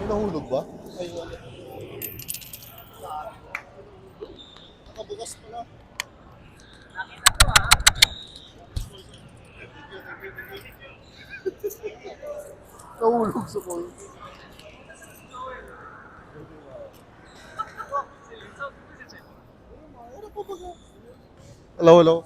nahulog ba? Ay, wala. Nakabukas pala. Nahulog sa call. Hello, hello.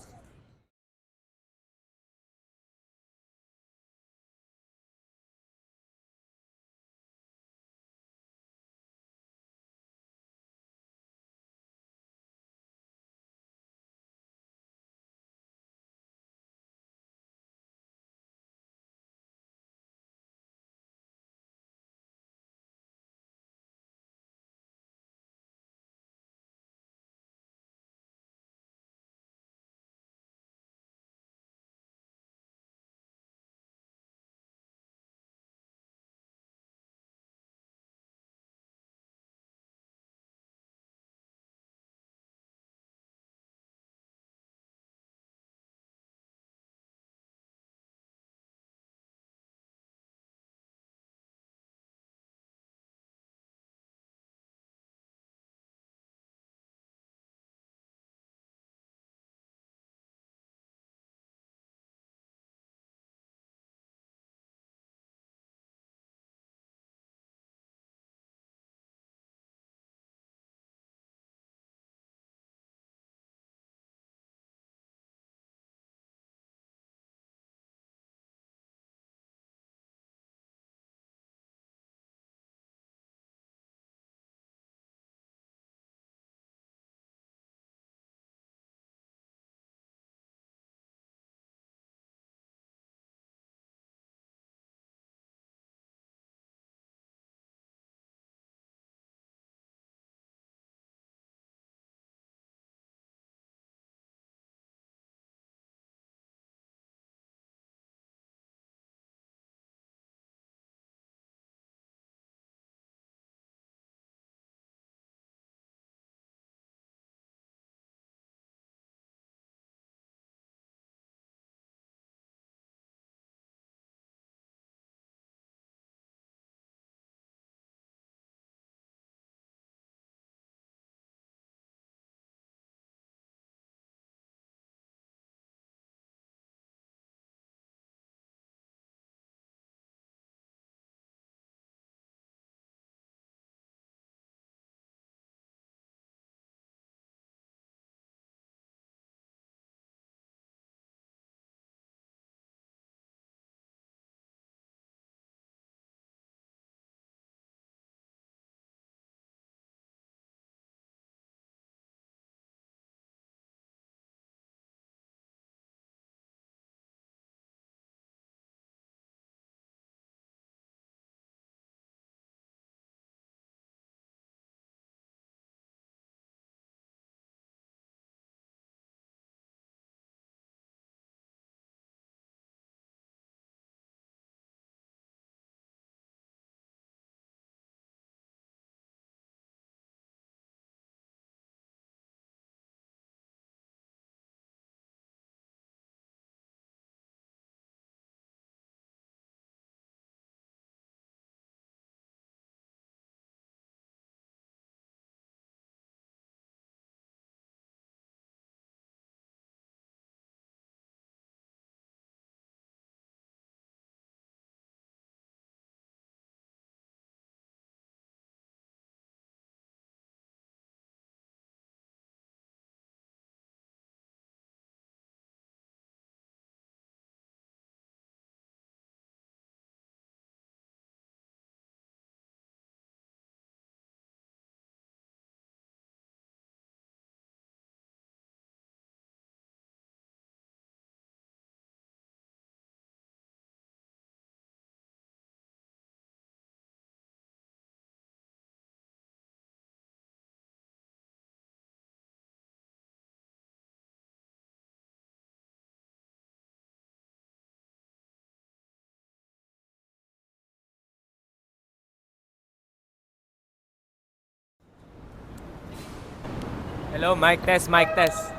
Hello, mic test, mic test.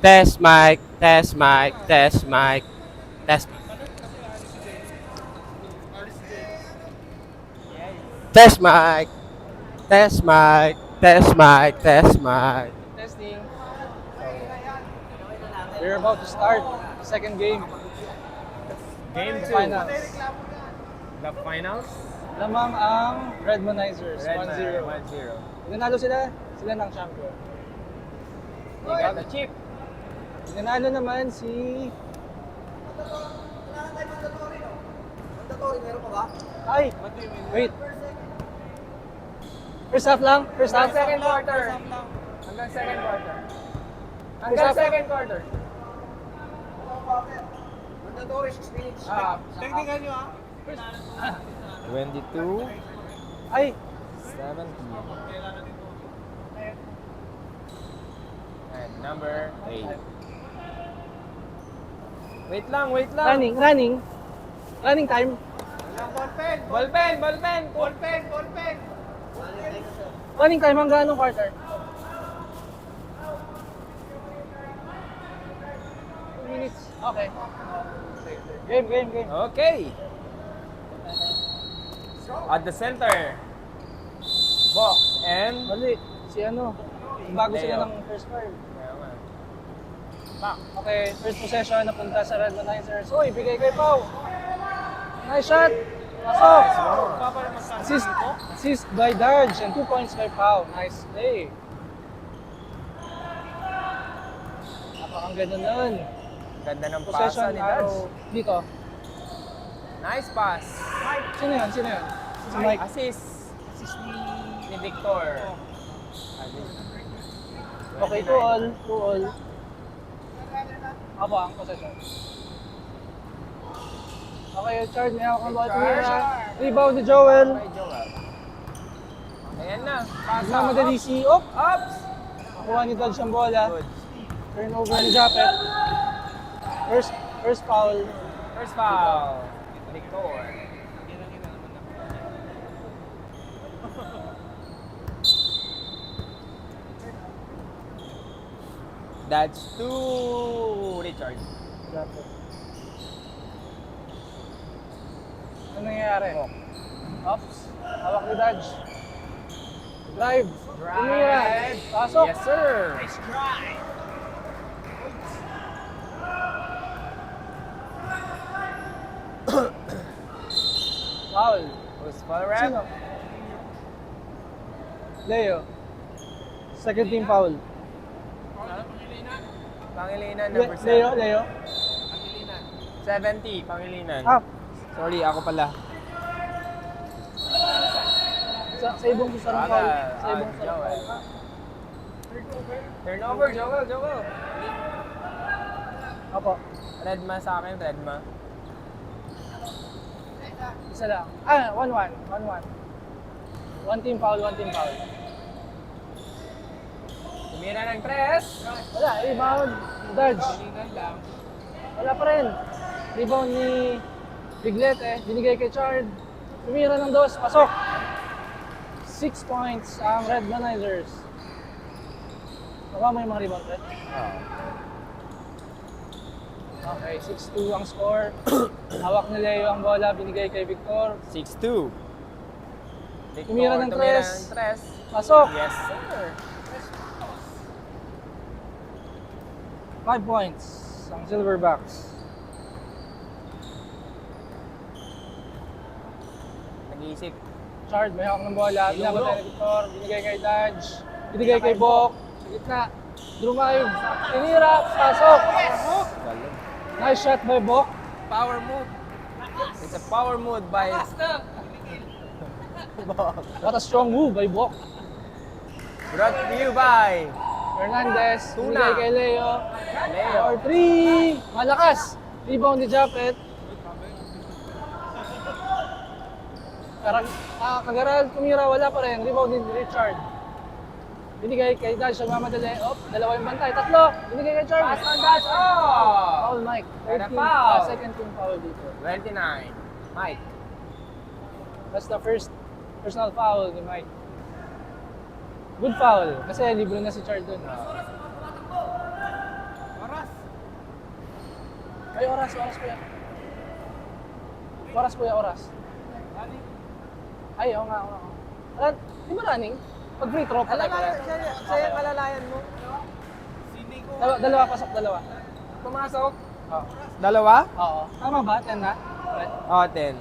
Test mic, test mic, test mic, test. Test mic. Test mic. Test mic. Test mic. Testing. We're about to start the second game. Game 2. Finals. The finals? Lamang ang Redmanizers, Red 1-0. 1-0. Nanalo sila, sila ng champion. You got the chip. Nanalo naman si... Ay! Wait. First half lang? First half? Second quarter. Hanggang second quarter. Hanggang First half? second quarter. Technical nyo 22, Ay! 17. And number 8. Wait lang, wait lang. Running time. Ballpen. Running time hanggang anong quarter? 2 minutes. Okay. Game. Okay. At the center. Box and... Mali. Si ano? Bago sila Leo. ng first card. Kaya nga. Okay, first possession napunta sa Redmanizers. Uy, bigay kay Pau. Nice shot. Pasok. Assist by Darge and 2 points by Pau. Nice play. Napakaganda nun. Ganda ng pasa Possession ni Dodge. araw dito. Nice pass. Sino yun? Si Mike. Assist. Ni Victor. Okay, 2-all. Ako ang possession. Okay, Chard, may ako kang bawat tumira. Rebound ni Joel. Kay Joel. Ayan na. Pasa. Nagmamadali si Op. Ups. Nakuha ni Dodge ang bola. Good. Turnover ni Japet. First foul. First foul. Victor. That's 2, Richard. Japet. Ano nangyayari? Ops. Hawak ni Dodge. Drive. Tumira. Pasok. Yes, sir. Foul. Who's foul rep? Sino? Leo. Second team foul. Pangilinan, number 7. Leo. 70, Pangilinan. Ah, Sorry, ako pala. sa ibong gusto ng foul. Sa Ah, ibong gusto ng Joel. foul. Turnover, Joel. Apo. Redma sa akin, Redma. Isa lang. 1-1. 1-1. One team foul. Tumira ng 3. Wala, rebound. Dodge. Wala pa rin. Rebound ni Biglet binigay kay Chard. Tumira ng 2, pasok. 6 points ang Redmanizers. Nakuha mo yung mga rebound, Red? Okay, 6-2 ang score. Hawak ni Leo ang bola, binigay kay Victor. 6-2. Tumira ng 3. 3. Pasok. Yes, sir. 5 points ang Silverbacks. Nag-iisip. Chard, may hawak ng bola. Binabata ni Victor. Binigay kay Dodge. Binigay kay Bok. Sa gitna. Drumive. Tinira. Pasok. Galing. Nice shot by Bok. Power move. It's a power move by... What a strong move by Bok. Brought to you by... Hernandez. Tuna. Binigay kay Leo. Leo. Or 3. Malakas. Rebound ni Japet. Kagaral, tumira, wala pa rin. Rebound ni Richard. Binigay kay Dodge, nagmamadali. Dalawa yung bantay. 3. Binigay kay Chard. Pass on that. Oh! Foul, Mike. And a foul. Second team foul dito. 29. Mike. That's the first personal foul ni Mike. Good foul. Kasi libre na si Chard dun. Ay, oras kuya. Oras kuya, oras. Ay, oo nga, oo nga. Alam, di ba running? Pag free throw, patay pala. Siya yung alalayan mo. Dalawa, pasok, dalawa. Pumasok. Oh. Dalawa? Oo. Tama ba? 10 na? Oh, 10.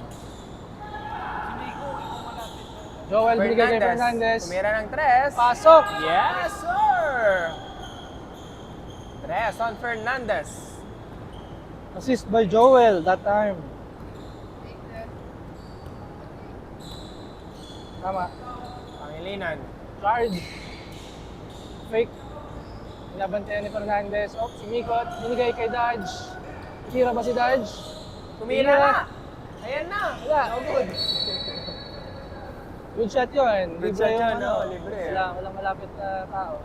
Joel, binigay kay Fernandez. Tumira ng 3. Pasok! Yes, sir! 3 on Fernandez. Assist by Joel that time. Tama. Pangilinan. Charge. Fake. Binabantayan ni Fernandez. Oh, sumikot. Binigay kay Dodge. Tira ba si Dodge? Tumira na! Ayan na! Wala. Oh, good. Good shot yun. Good Libre shot yung yun, ano. no? Libre. Walang malapit na tao.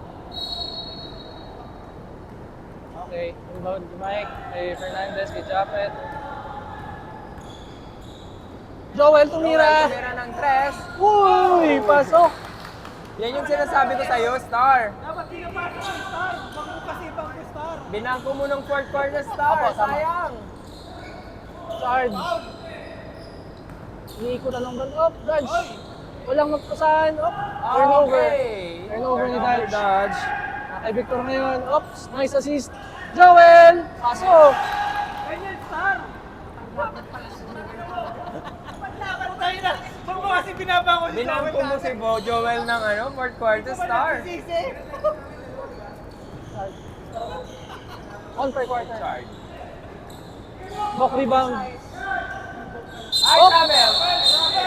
Okay. Inbound kay Mike. Kay Fernandez. Kay Japet. Joel, tumira! Tumira ng 3. Uy! Pasok! Yan yung sinasabi ko sa'yo, Star. Dapat pinapasok ang star. Huwag mo kasi ibang star. Binangko mo ng 4th quarter, Star. Apo, tama. Sayang. Charge. Iniikutan ng ball. Up, Dodge. Walang magpasahan. Up. Turnover. Okay. Turnover ni Dodge. Dodge. Kay Victor ngayon. Oops. Nice assist. Joel. Pasok. Ganyan, star. Tayo na. Huwag mo kasi binabangon si Binangko mo si Joel ng 4th quarter, Star. Sisi. On per quarter. Charge. Back rebound. Ay, Oh! travel!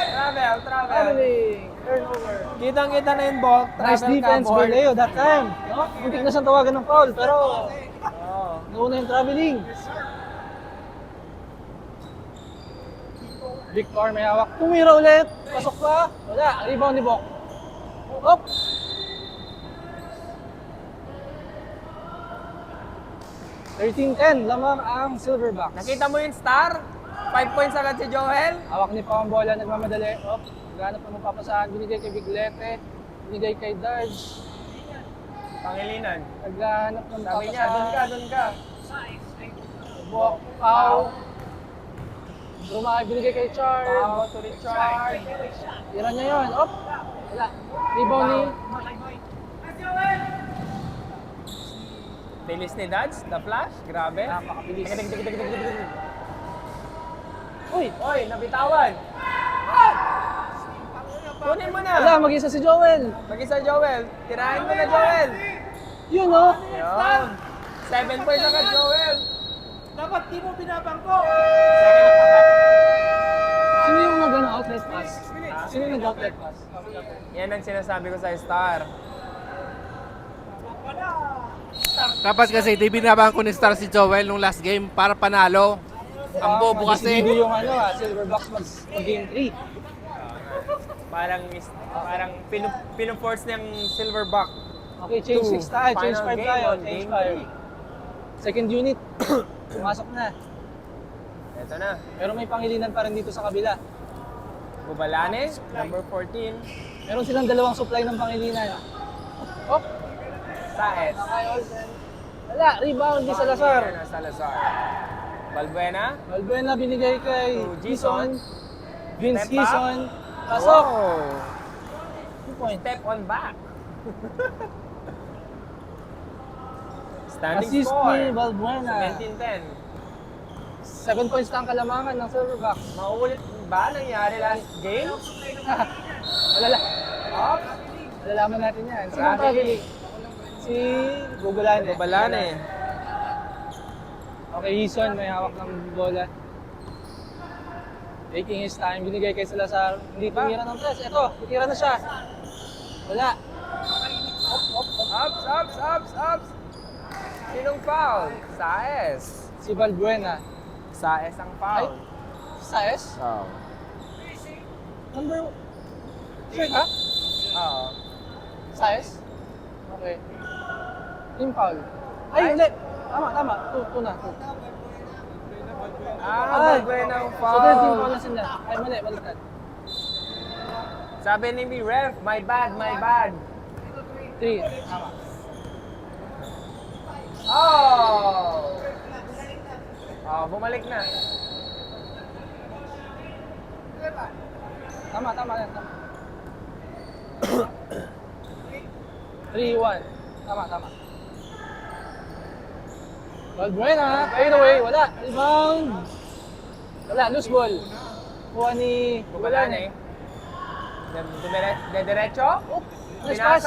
Travel. Traveling. Turnover. Kitang-kita na yung ball. Nice Travel defense ka, by boy. Leo that time. No? Muntik na siyang tawagan ng foul. Pero Oo. nauna yung traveling. Victor may hawak. Tumira ulit. Pasok pa. Wala. Rebound ni Bok. Up. $13-10 lamang ang Silverbacks. Nakita mo yung Star? 5 points agad si Joel. Hawak ni Pao ang bola, nagmamadali. Up. Naghanap pa ng papasahan. Binigay kay Biglete. Binigay kay Dodge. Pangilinan. Naghanap ng Sabi niya, papasahan. doon ka. Bok. Pao. Rumay. Binigay kay Char. Pao to recharge. Tira niya yun. Up. Wala. Rebound ni Bilis ni Dodge, the flash. Grabe. Napakabilis. Tig-tig-tig-tig-tig-tig. Uy. Oy, nabitawan. Kunin mo na. Wala. Mag-isa si Joel. Mag-isa Joel. Tirahin mo na Joel. Yun oh. Yun. 7 points agad Joel. Dapat di mo binabangko. Sino yung nag-outlet pass? Sino yung nag-outlet pass? Yan ang sinasabi ko sa Star. Dapat kasi di binabang ko ni Star si Joel nung last game para panalo. Ang bobo kasi. Hindi yung Silverbacks mag-game 3. Parang pinu-force niyang Silverback. Okay, change to 6 tayo. Change final 5 game tayo. on Change game 5. Second unit. Pumasok na. Ito na. Pero may pangilinan pa rin dito sa kabila. Bubalane, number 14. Meron silang dalawang supply ng pangilinan. Oh! Saez. Wala, rebound ni Salazar. Salazar. Balbuena. Valbuena binigay kay To Gison. Gison. Vince Step Gison. Pasok! Wow. 2 points. Step on back. Standing Assist score. ni Valbuena. 17-10. 7 points na ang kalamangan ng Silverbacks. Mauulit ba nangyari last game? Malala. Ops. Malalaman natin yan. Sino ang Grabe. traveling? Si Gugulane. Bubalane. Okay, Gison may hawak ng bola. Taking his time, binigay kay Salazar. Hindi tumira ng press. Ito, titira na siya. Wala. Ups. Sinong foul? Saez. Si Valbuena. Saez ang foul. Saez? Oo. Number... Sure ka? Oo. Saez? Okay. Team foul. Ay, hindi. Tama. Two na. Balbuena ang So, foul. third team foul na sila. Ay, mali. Baliktad. Sabi ni ref, my bad. 3. Tama. Bumalik na. Tama yan. 3-1. Tama. Valbuena, fade away, wala. Rebound. Wala, loose ball. Kuha ni Gubalane. Diretso? Nice pass.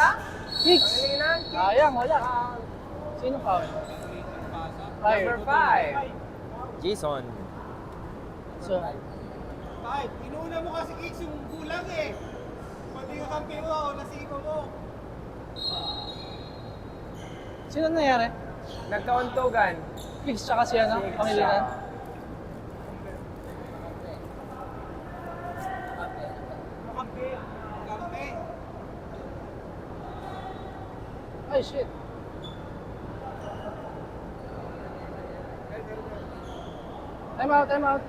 Kicks. Galingan. Sayang, wala. Sino foul? Number 5. Jason. So, Five, inuuna mo kasi Kicks yung gulang eh. Pati yung kampi mo, nasiko mo. sino nangyari? Nagkauntugan. Kicks tsaka si ano, Pangilinan. Kampi. Kampi. Ay, shit. Time out.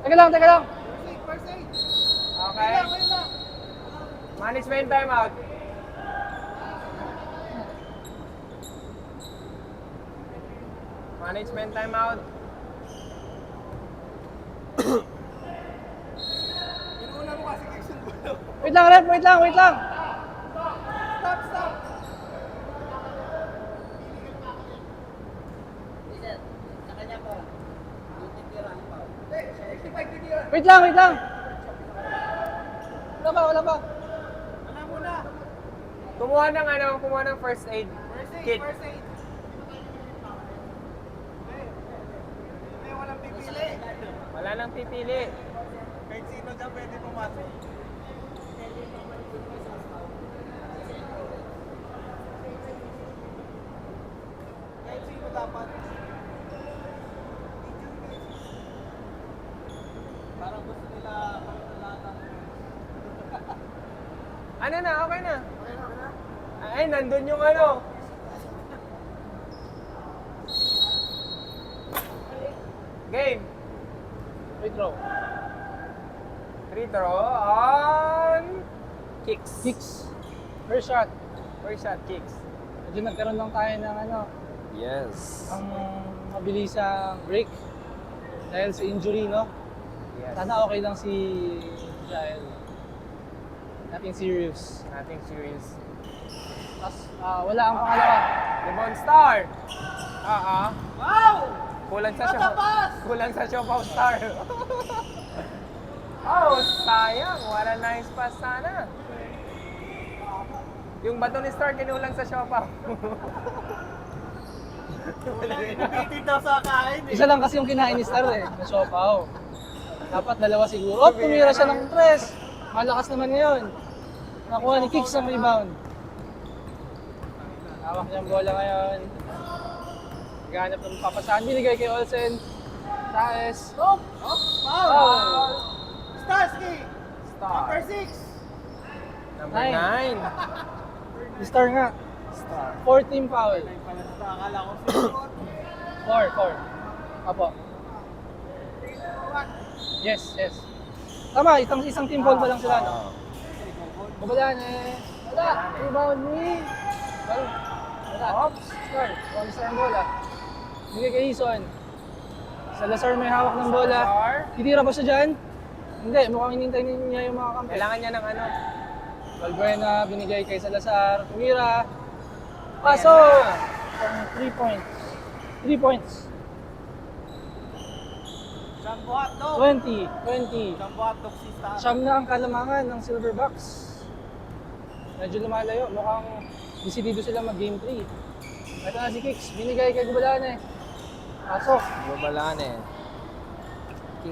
Teka lang. First aid. Okay. Wait lang. Management timeout. Management timeout. Inuuna mo kasi Kicks yung gulang. Wait lang, ref. Wait lang. Stop. Wait lang. Wala pa. Alam mo na. Kumuha ng first aid. Kit. First aid. May walang pipili. Wala nang pipili. Kahit sino dyan pwede pumasok. Kahit sino dapat. Parang gusto nila paglalatan. Ano na? Okay na. Ay, nandun yung ano. Game. Free throw. Free throw on kicks. Kicks. First shot. First shot, kicks. Medyo nagkaroon lang tayo ng Yes. ang mabilisang break. Dahil sa injury, no? Yes. Sana okay lang si Jael. Nothing serious. Nothing serious. Tapos wala ang pangalawa. Lebon Star. Wow! Kulang sa show. Natapas! Kulang sa show Pau Star. Oh, sayang. What a nice pass sana. Yung bato ni Star kinulang sa Siopaw. Nabitin daw sa kain eh. Isa lang kasi yung kinain ni Star na siopaw. Dapat dalawa siguro. Oh, tumira siya ng press. Malakas naman ngayon. Nakuha ni Kicks ang rebound. Hawak niya ang bola ngayon. Naghanap ng papasahan. Binigay kay Olsen. Taes. Oh! Foul! Starsky! Star. Number 6! Number Nine. 9. Si Star nga. Star. 4-team foul. Akala ko susunod. 4. Apo. Yes. Tama, isang team ball pa lang sila, no? Babalaan eh. Wala. Rebound ni. Wala. Oops. Star. Walis na yung bola. Bigay kay Ison. Salazar may hawak ng bola. Star. Titira ba siya dyan? Hindi. Mukhang hinintay niya yung mga kampi. Kailangan niya ng ano. Valbuena, binigay kay Salazar. Tumira. Pasok! 3 points. 3 points. Jumbo hotdog! 20. Jumbo hotdog si Star. Siyam na ang kalamangan ng Silverbacks. Medyo lumalayo. Mukhang desidido sila mag-game 3. Ito na si Kicks. Binigay kay Gubalane. Pasok. Babalane.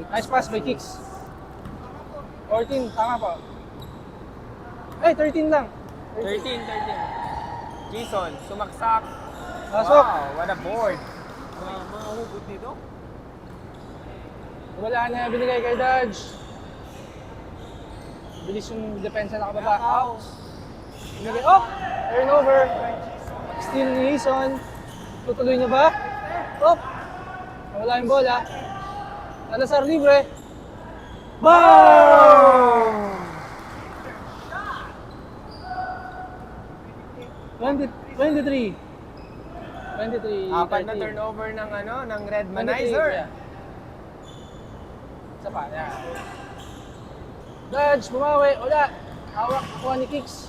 Nice pass by Kicks. 14. Tama pa. Ay, 13 lang. 13. Jason, sumaksak. Pasok. Wow, what a board. Mga hugot dito? Gubalane. Binigay kay Dodge. Bilis yung depensa nakababa. Out. Binigay. Oh! Turnover. Steal ni Ison. Tutuloy niya ba? Oh! Nawala yung bola. Salazar libre. Bang! 23. Apat na 30. turnover ng ano, ng 23, Redmanizer. yeah. Isa pa, yan. Dodge, bumawi, wala. Hawak, kuha ni Kicks.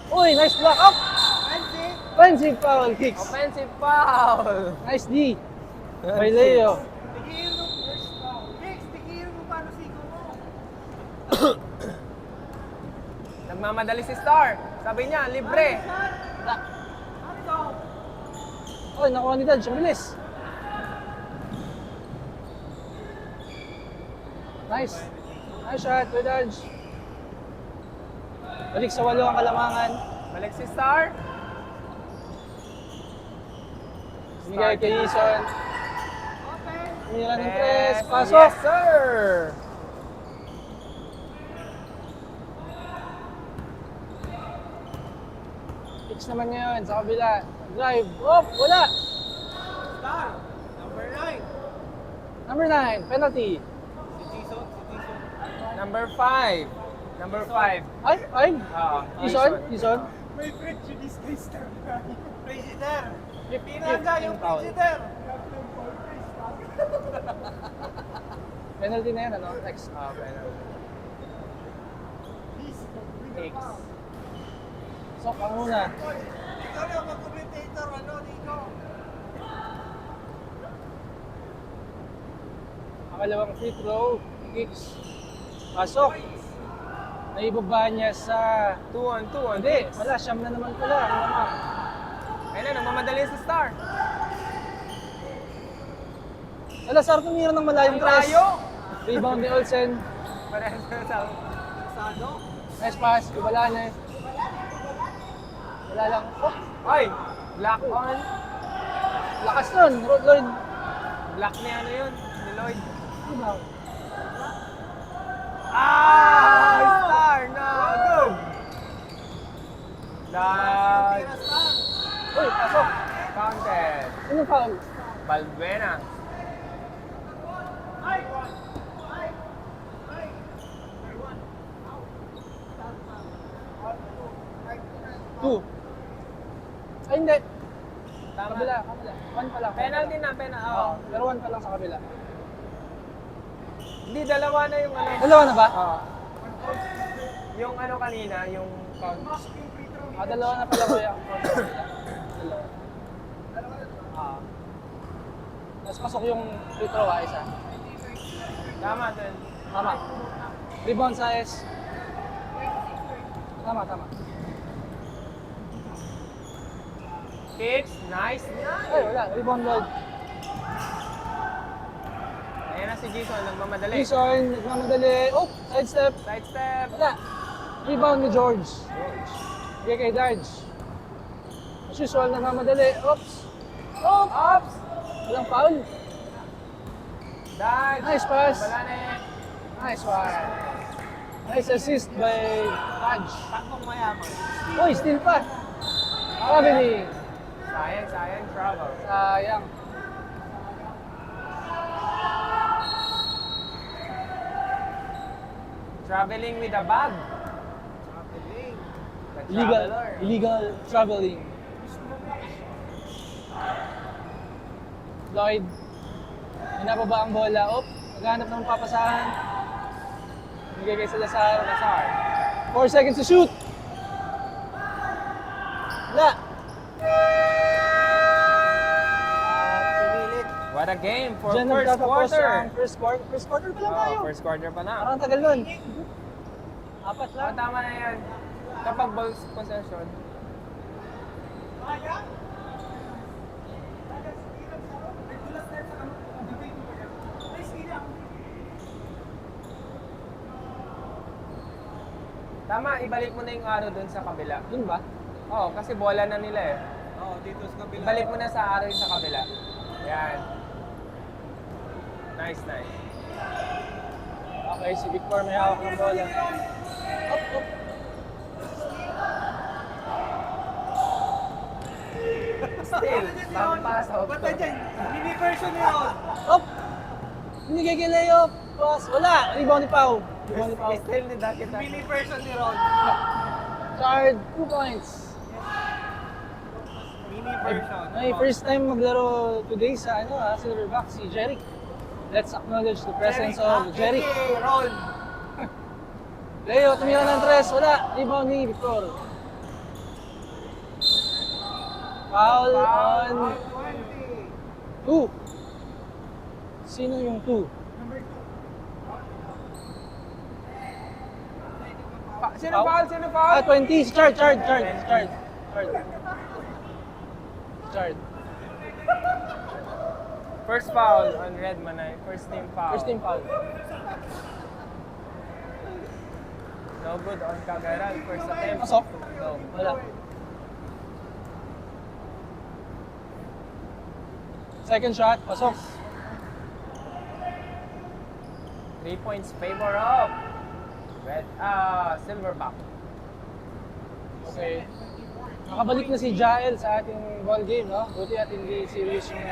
Uy, nice block up! Offensive foul, Kicks. Offensive foul. Nice D. By Leo. Tigil mo. Kicks, tigil mo paano sigo mo. Nagmamadali si Star. Sabi niya, libre. Uy, nakuha ni Dodge. Ang bilis. Nice. Nice shot by Dodge. Balik sa 8 ang kalamangan. Balik si Star. Binigay kay Eason. Mira ng press. Yes, Pasok. Yes, sir. Kicks naman ngayon sa kabila. Drive. Oh, wala. Star, number 9. Number 9, penalty. Si Jason. Number 5. Number 5. Ay, 5. Oo. Eason. Eason. May prejudice kay Star. President. Fifth Pinanga yung foul. president. Penalty na yan, ano? Next. Okay. Takes. So, ang muna. Ikaw na mag-commentator, ano, dito. Pangalawang free throw. Kicks. Pasok. Naibaba niya sa... 2-on-2 on Hindi, Kicks. wala. Siyam na naman pala. Ano naman? Ayun na, nagmamadali si Star. Salazar tumira ng malayong Ang press. layo. Rebound ni Olsen. Parehas na sa... Sado. Nice pass. Wala na eh. Wala lang. Oh, Ay! Black on. lakas nun. Lloyd. Black ni ano yun? Ni Lloyd. Rebound. Star na good! That Uy, pasok. counted. Ano foul? Balbuena. Two. Ay, hindi. Tama. Kabila, kabila. One pa lang. Penalty na, penalty. Oo, Oo. pero one pa lang sa kabila. Hindi, dalawa na yung ano. Dalawa na ba? Oo. Yung ano kanina, yung count. Dalawa na pala kuya. Dalawa. Mas pasok yung free throw, isa. Tama, din. Tama. Rebound sa S. Tama, tama. Kicks, nice. Ay, wala. Rebound Lloyd. Ayan na si Jason, nagmamadali. Jason, nagmamadali. Oh, side step. Side step. Wala. Rebound ni George. Bigay kay Darge. As usual, nagmamadali. Oops. Oh, Ops! walang foul. Dodge. Nice pass. Wala na eh. Nice one. Nice assist by Dodge. Takbong mayaman. Uy, still pa. Traveling. Sayang, trouble. Sayang. Traveling with a bag. The traveler. Illegal traveling. Lloyd. Hinababa ang bola. Op, naghanap ng papasahan. Bigay kay Salazar. Salazar. 4 seconds to shoot. Wala. Pinilit. What a game for Diyan first nagtatapos quarter. ang first quarter. First quarter pa lang tayo. Oh, first quarter pa na. Parang tagal nun. Apat Oh, lang. tama na yan. Kapag ball possession. Tama, ibalik mo na yung arrow dun sa kabila. Yun ba? Oo, kasi bola na nila eh. Oo, dito sa kabila. Ibalik mo na sa arrow yung sa kabila. Yan. Nice. Okay, si Victor may hawak ng bola. Up, up. Still, papasok. Ba't nandiyan? Mini version niya yun. Up! Binigay kay Leo. Pass. Wala. Rebound ni Pau. Rebound ni Pau. Still ni Dakita. Mini version ni Ron. Chard, 2 points. Mini version. Ay, first time maglaro today sa Silverback, si Jeric. Let's acknowledge the presence of Jeric. Ron. Leo, tumira ng 3. Wala. Rebound ni Victor. Foul on 2. Sino yung 2? Sino foul? Sino foul? 20. Si Chard. First foul on Redman ay. First team foul. First team foul. No good on Cagaral. First attempt. Pasok? No. Wala. Second shot, pasok. 3 points favor of Silverback. Okay. Nakabalik na si Jael sa ating ball game, no? Buti at hindi serious yung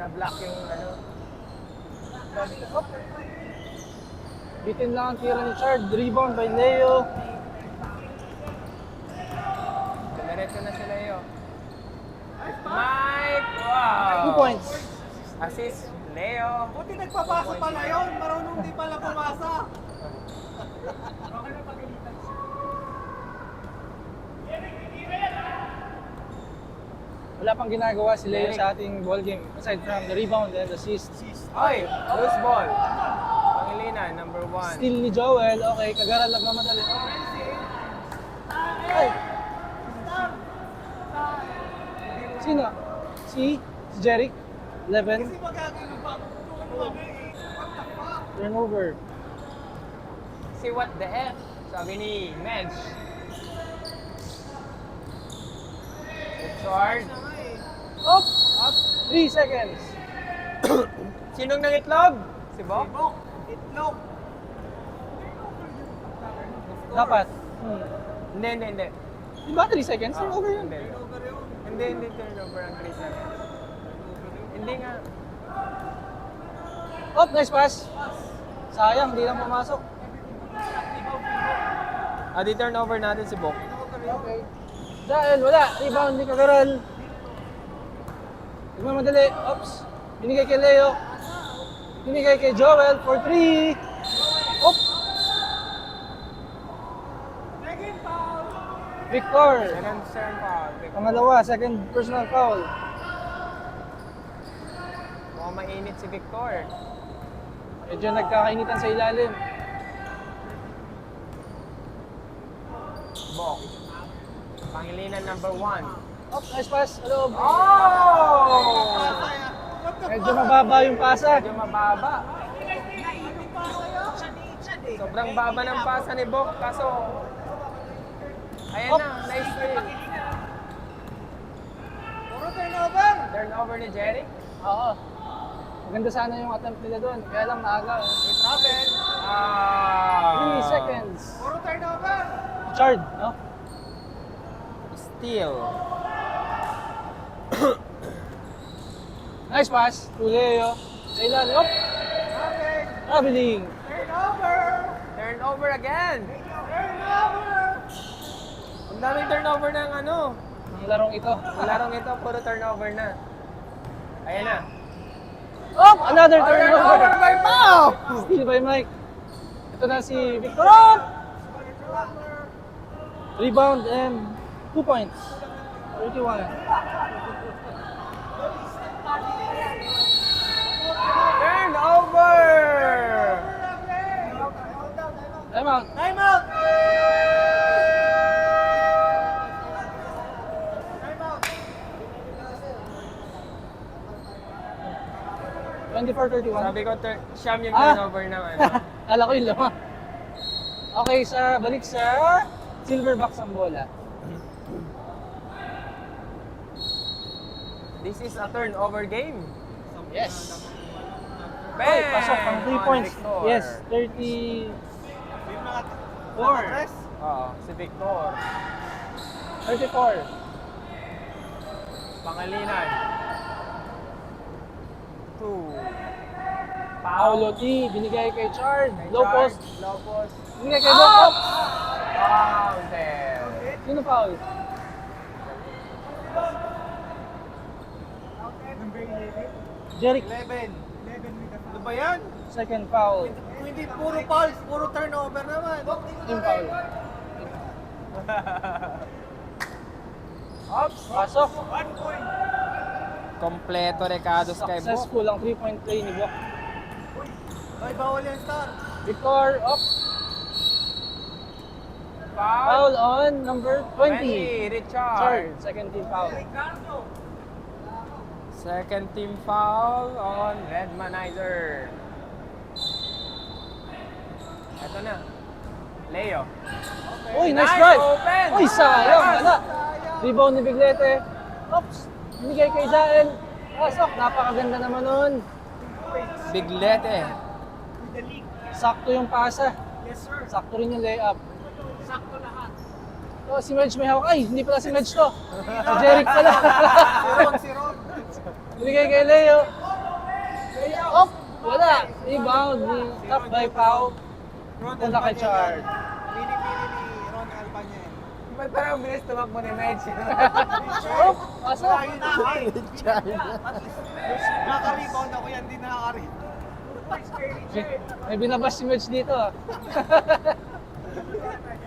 Na-block yung ano. bitin lang ang tira ni Chard. Rebound by Leo. Dumiretso na sila yun. Mike! Wow! 2 points. Assist, Leo. Buti nagpapasa pala yun. Marunong di pala pumasa. Wala pang ginagawa si Leo sa ating ball game aside from the rebound and assist. Oy! Loose ball. Pangilinan, number 1. Steal ni Joel. Okay, Cagaral nagmamadali. Ay! Sino? Si Jeric. 11. Turnover. See what the F? Sabi ni Medj. Richard. Up! 3 seconds. Sinong nangitlog? Si Bok? Itlog. Dapat. Hindi. Di ba 3 seconds? Turnover yun. Hindi turnover ang 3 seconds. Hindi nga. Oh, nice pass. Sayang, di lang pumasok. Di turnover natin si Bok. Okay. Dahil wala. Rebound ni Cagaral. Nagmamadali. Oops. Binigay kay Leo. Binigay kay Joel for 3. Oop. Victor. Second turn foul. Pangalawa, second personal foul. Mukhang mainit si Victor. Medyo nagkakainitan sa ilalim. Bok. Pangilinan number 1. Oh, nice pass. Hello. Oh! Medyo mababa yung pasa. Medyo mababa. Sobrang baba ng pasa ni Bok. Kaso, ayan na, nice steal. Puro turnover. Turnover ni Jerry. Oo. Maganda sana yung attempt nila doon. Kaya lang naaga. Travel. 3 seconds. Puro turnover. Chard, no? Steal. Nice pass to Leo. Sa ilalim. Oh! Traveling. Turnover. Turnover again. Turnover. Ang daming turnover ng ano. Ang larong ito. Ang larong ito, puro turnover na. Ayan na. Oh! Another turnover. Turnover by Pao! Steal by Mike. Ito na si Victor. Oh! Rebound and 2 points. 31. Turnover! Time out. Time out. 24-31. Sabi ko, siyam yung Ah! turnover ng ano. Kala ko yung lama. Okay, balik sa Silverback ang bola. This is a turnover game. Yes. Bang! Okay, pasok ang 3 On points. Victor. Yes, 34. Oo, si Victor. 34. Pangalinan. 2. Paolo T. Binigay kay Chard. Low post. Low post. Binigay kay Bok. Foul there. Sino foul? Number 11. Jeric. 11. Ano ba yan? Second foul. Kung hindi puro foul, puro turnover naman. Team foul. Ops! Pasok. Kompleto Ricardo Skybook. Successful ang 3-point play ni Bok. Ay, bawal yan, Star. Victor, up. Foul! Foul on number 20. Richard. Third, second team foul. Second team foul on Redmanizer. Ito na. Leo. Uy, nice drive! Open! Uy, sayang! Wala! Rebound ni Biglete. Oops! Binigay kay Jael. Pasok! Napakaganda naman nun. Biglete. Sakto yung pasa. Yes, sir. Sakto rin yung layup. Sakto lahat. Oh, si Medj may hawak. Ay, hindi pala si Medj to. Si Jeric pala. Si Ron. Binigay kay Leo. Oh! Wala! Rebound ni top by Pau. Punta kay Chard. Pili-pili ni Ron Albanya eh. Ba't parang bilis tumakbo ni Medj? Oh! Pasok! Lagi na ay. Naka-rebound ako yan, di nakaka-rebound. May binabas si Medj dito ah.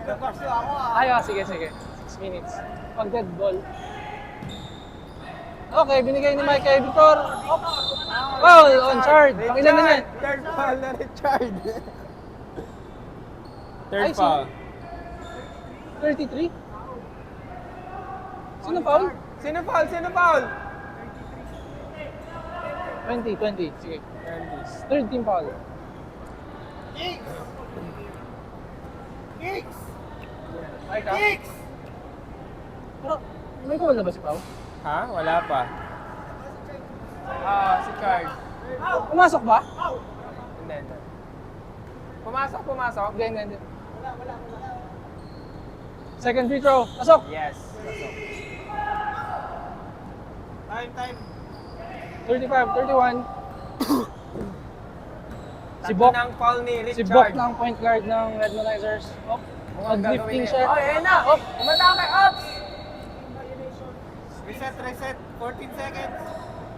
Nagpakso ako ah. Ay, sige. 6 minutes. Pag dead ball. Okay, binigay ni Mike kay Victor. Oh. Foul on Chard. Pangilan na yan. Third foul na Richard. Third Ay, foul. 33? Sino foul? Sino foul? Sino foul? 20. Sige. Third team foul. Kicks! Kicks! Ay ka. Kicks! Pero, may kumal na ba si Pau? Ha? Wala pa. Si Chard. Pumasok ba? Hindi. Pumasok? Hindi. Second free throw. Pasok! Yes. Time. 35, 31. Si Tatlo Bok. ng foul ni Si Richard. Bok ng point guard ng Redmanizers. Oh, Mukhang mag-lifting gagawin siya. Oh, ayan na! Oh, Umatake! Ops! Reset. 14 seconds.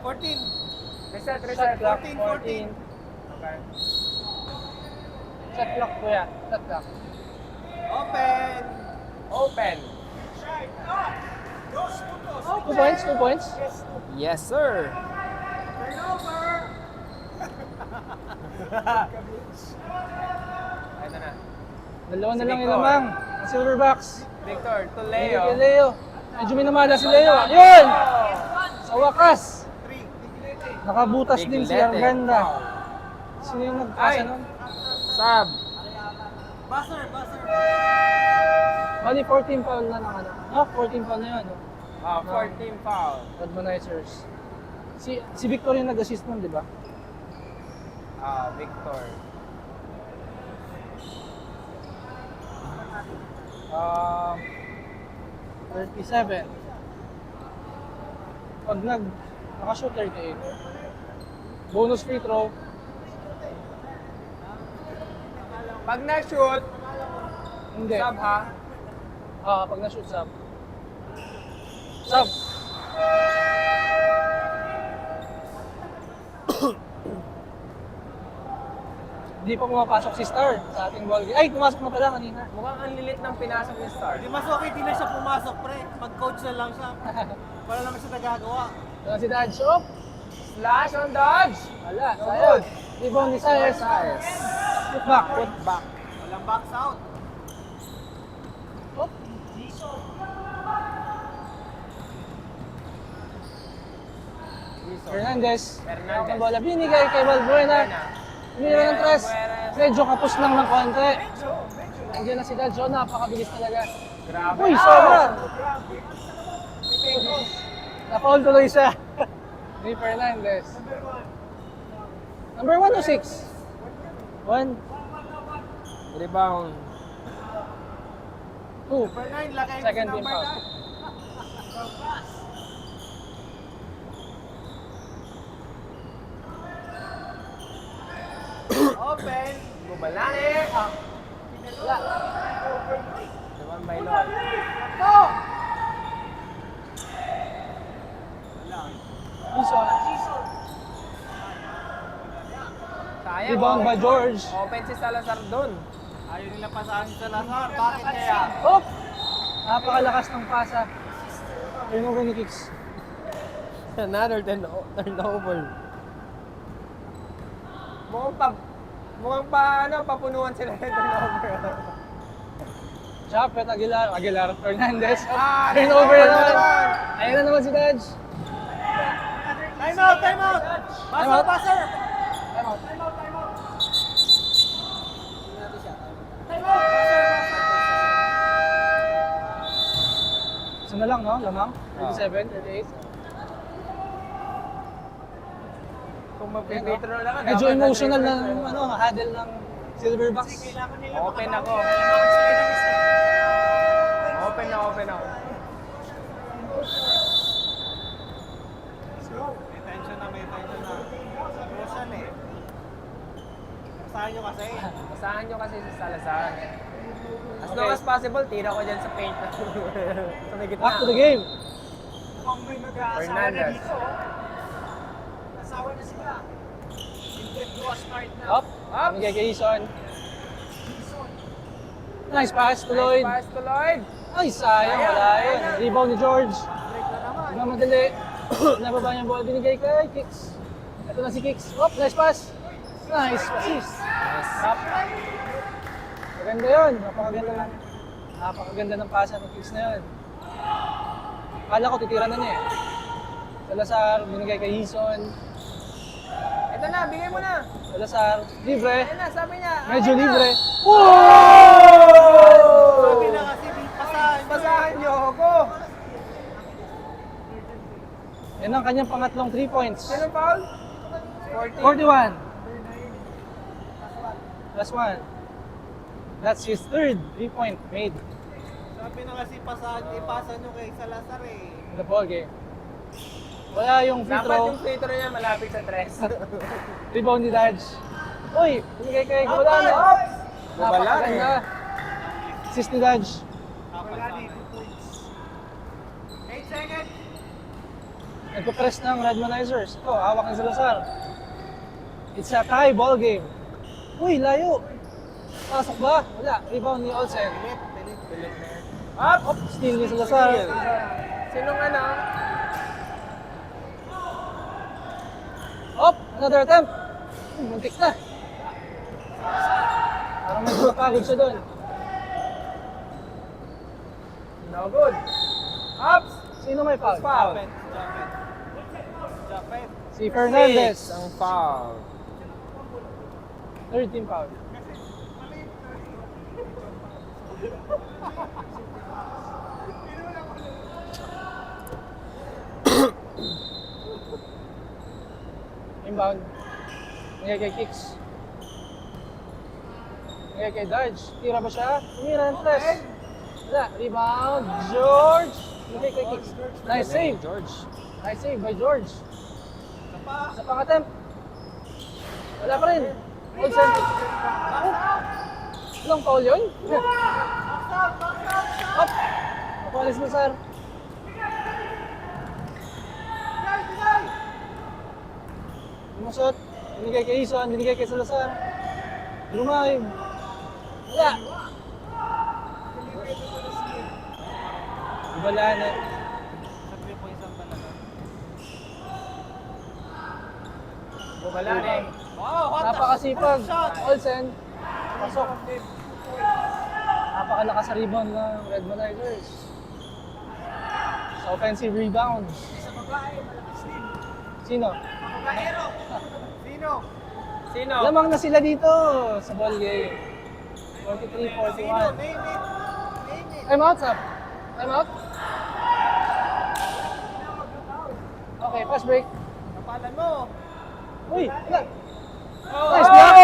14. Reset. shot clock, 14. 14. Okay. Shot clock kuya. Shot clock. Open. 2 points. Yes, sir. Ito na. Dalawa na Si lang Victor. yung lamang. Ang Silverbacks. Victor to Leo. Leo. Kay Leo. Medyo minamala si Leo. Yun! Sa wakas. Nakabutas din si Biglete. Arganda. Sino yung nagpasa Ay! nun? Sab. Buzzer. Bali 14 foul na ng ano. Oh, 14 foul na yun. Oh. 14 foul. Admonizers. Si Victor yung nag-assist nun, di ba? Victor. 37. Pag nakashoot 38. Bonus free throw. Pag na-shoot, Hindi. sub ha? Pag na-shoot sub. Sub. Hindi pa pumapasok si Star sa ating ball game. Ay, pumasok na pala kanina. Mukhang ang lilit ng pinasok ni Star. Di mas okay, di na siya pumasok, pre. Mag-coach na lang siya. Wala naman siya nagagawa. Ito na si Dodge. Oh! Slash on dodge! Wala, No sayang. good. Rebound ni Sayers. Put back. Walang box out. Oh! Fernandez. Fernandez. Ang bola binigay kay Valbuena. Binigay ng tres. Medyo kapos lang ng konti. Andiyan na si Dodge. Oh, napakabilis talaga. Grabe. Uy, sobra! Na-foul tuloy siya. Ni Fernandez. Number 1 o 6? 1, Rebound. 2. Number 9, lagay mo Second sa team number foul. 9. Open. Gubalani. Wala. Naman by Lord. Bison. Sayang. Rebound by George. Open si Salazar doon. Ayaw nila pasahan sa Lazar. Bakit kaya? Oh! Napakalakas ng pasa. Turnover ni Kicks. Another turnover. Mukhang papunuan sila ng turnover. Chapet, Aguilar, Fernandez. Ah, Turnover na naman. naman. Ayun na naman si Dodge. Time out! Time out! Time out. Passer! Time out. Isa na lang, no? Lamang? 37, 38. Kung mag-free throw lang. Medyo emotional na huddle ng Silverbucks. Open ako. Open ako. May tension na. Rosan eh. Pasahan nyo kasi. Basahan nyo kasi si Salazar. As long as possible, tira ko dyan sa paint. Sa may gitna. Back to the game. Fernandez. Asawa na sila. Up. Miguel Quezon. Nice pass to Lloyd. Pass to Lloyd. Ay, sayang. Wala yun. Rebound ni George. Break na naman. Nagmamadali. Nababa niya ang ball. Binigay kay Kicks. Ito na si Kicks. Oh, nice pass. Nice assist. Up. Maganda yun. Napakaganda ng pasa ng Kicks na yun. Kala ko titira na niya eh. Salazar, binigay kay Hison. Ito na, bigay mo na. Salazar, libre. Ayun na, sabi niya. Medyo ayun na. libre. Sabi na kasi di pasahan nyo. Basahan niyo ako. Yan ang kanyang pangatlong 3 points. Sino foul? 40. 41. Plus 1. That's his third 3-point made Sabi na kasi ipasa nyo kay Salazar eh. in the ball game. Wala yung free Dapat throw. yung free throw niya malapit sa tres. Rebound ni Dodge. Uy, binigay kay Gobalano. Napakaganda. Assist ni Dodge. Kapalani, 2 points. 8 seconds. Nagpo-press ng Redmanizers. Ito, hawak ni Salazar. It's a tie ball game. Uy, layo. Pasok ba? Wala. Rebound ni Olsen. Pilit na yan. Up! Up, steal ni Salazar. Sinong ano? Up, another attempt. Muntik na. Parang medyo napagod siya doon. No good. Ups! Sino may foul? Foul. Japet. Si Fernandez. Ang foul. Third team foul. Inbound. Nagyay kay Kicks. Nagyay kay Dodge. Tira ba siya? Tumira ng tres. Wala. Rebound. George. Nagyay kay Kicks. Nice save. George. Nice save by George. Sa pang-attempt. Wala pa rin. Olsen. Anong foul yun? Up. Papalis na, sir. Lumusot. Binigay kay Ison. Binigay kay Salazar. Lumay. Wala. Wala na. Sa 3 points ang talaga. Wala na eh. Wow, what Napakasipag. shot! Olsen. Pasok. Napakalakas sa rebound ng Redmanizers. Sa offensive rebound. Sino? Sino? Sino? Lamang na sila dito sa ball game. 43-41. Sino? Name it. Time out, sir. Time out. Okay, pass break. Kapalan mo. Uy, wala. Oh! Nice block.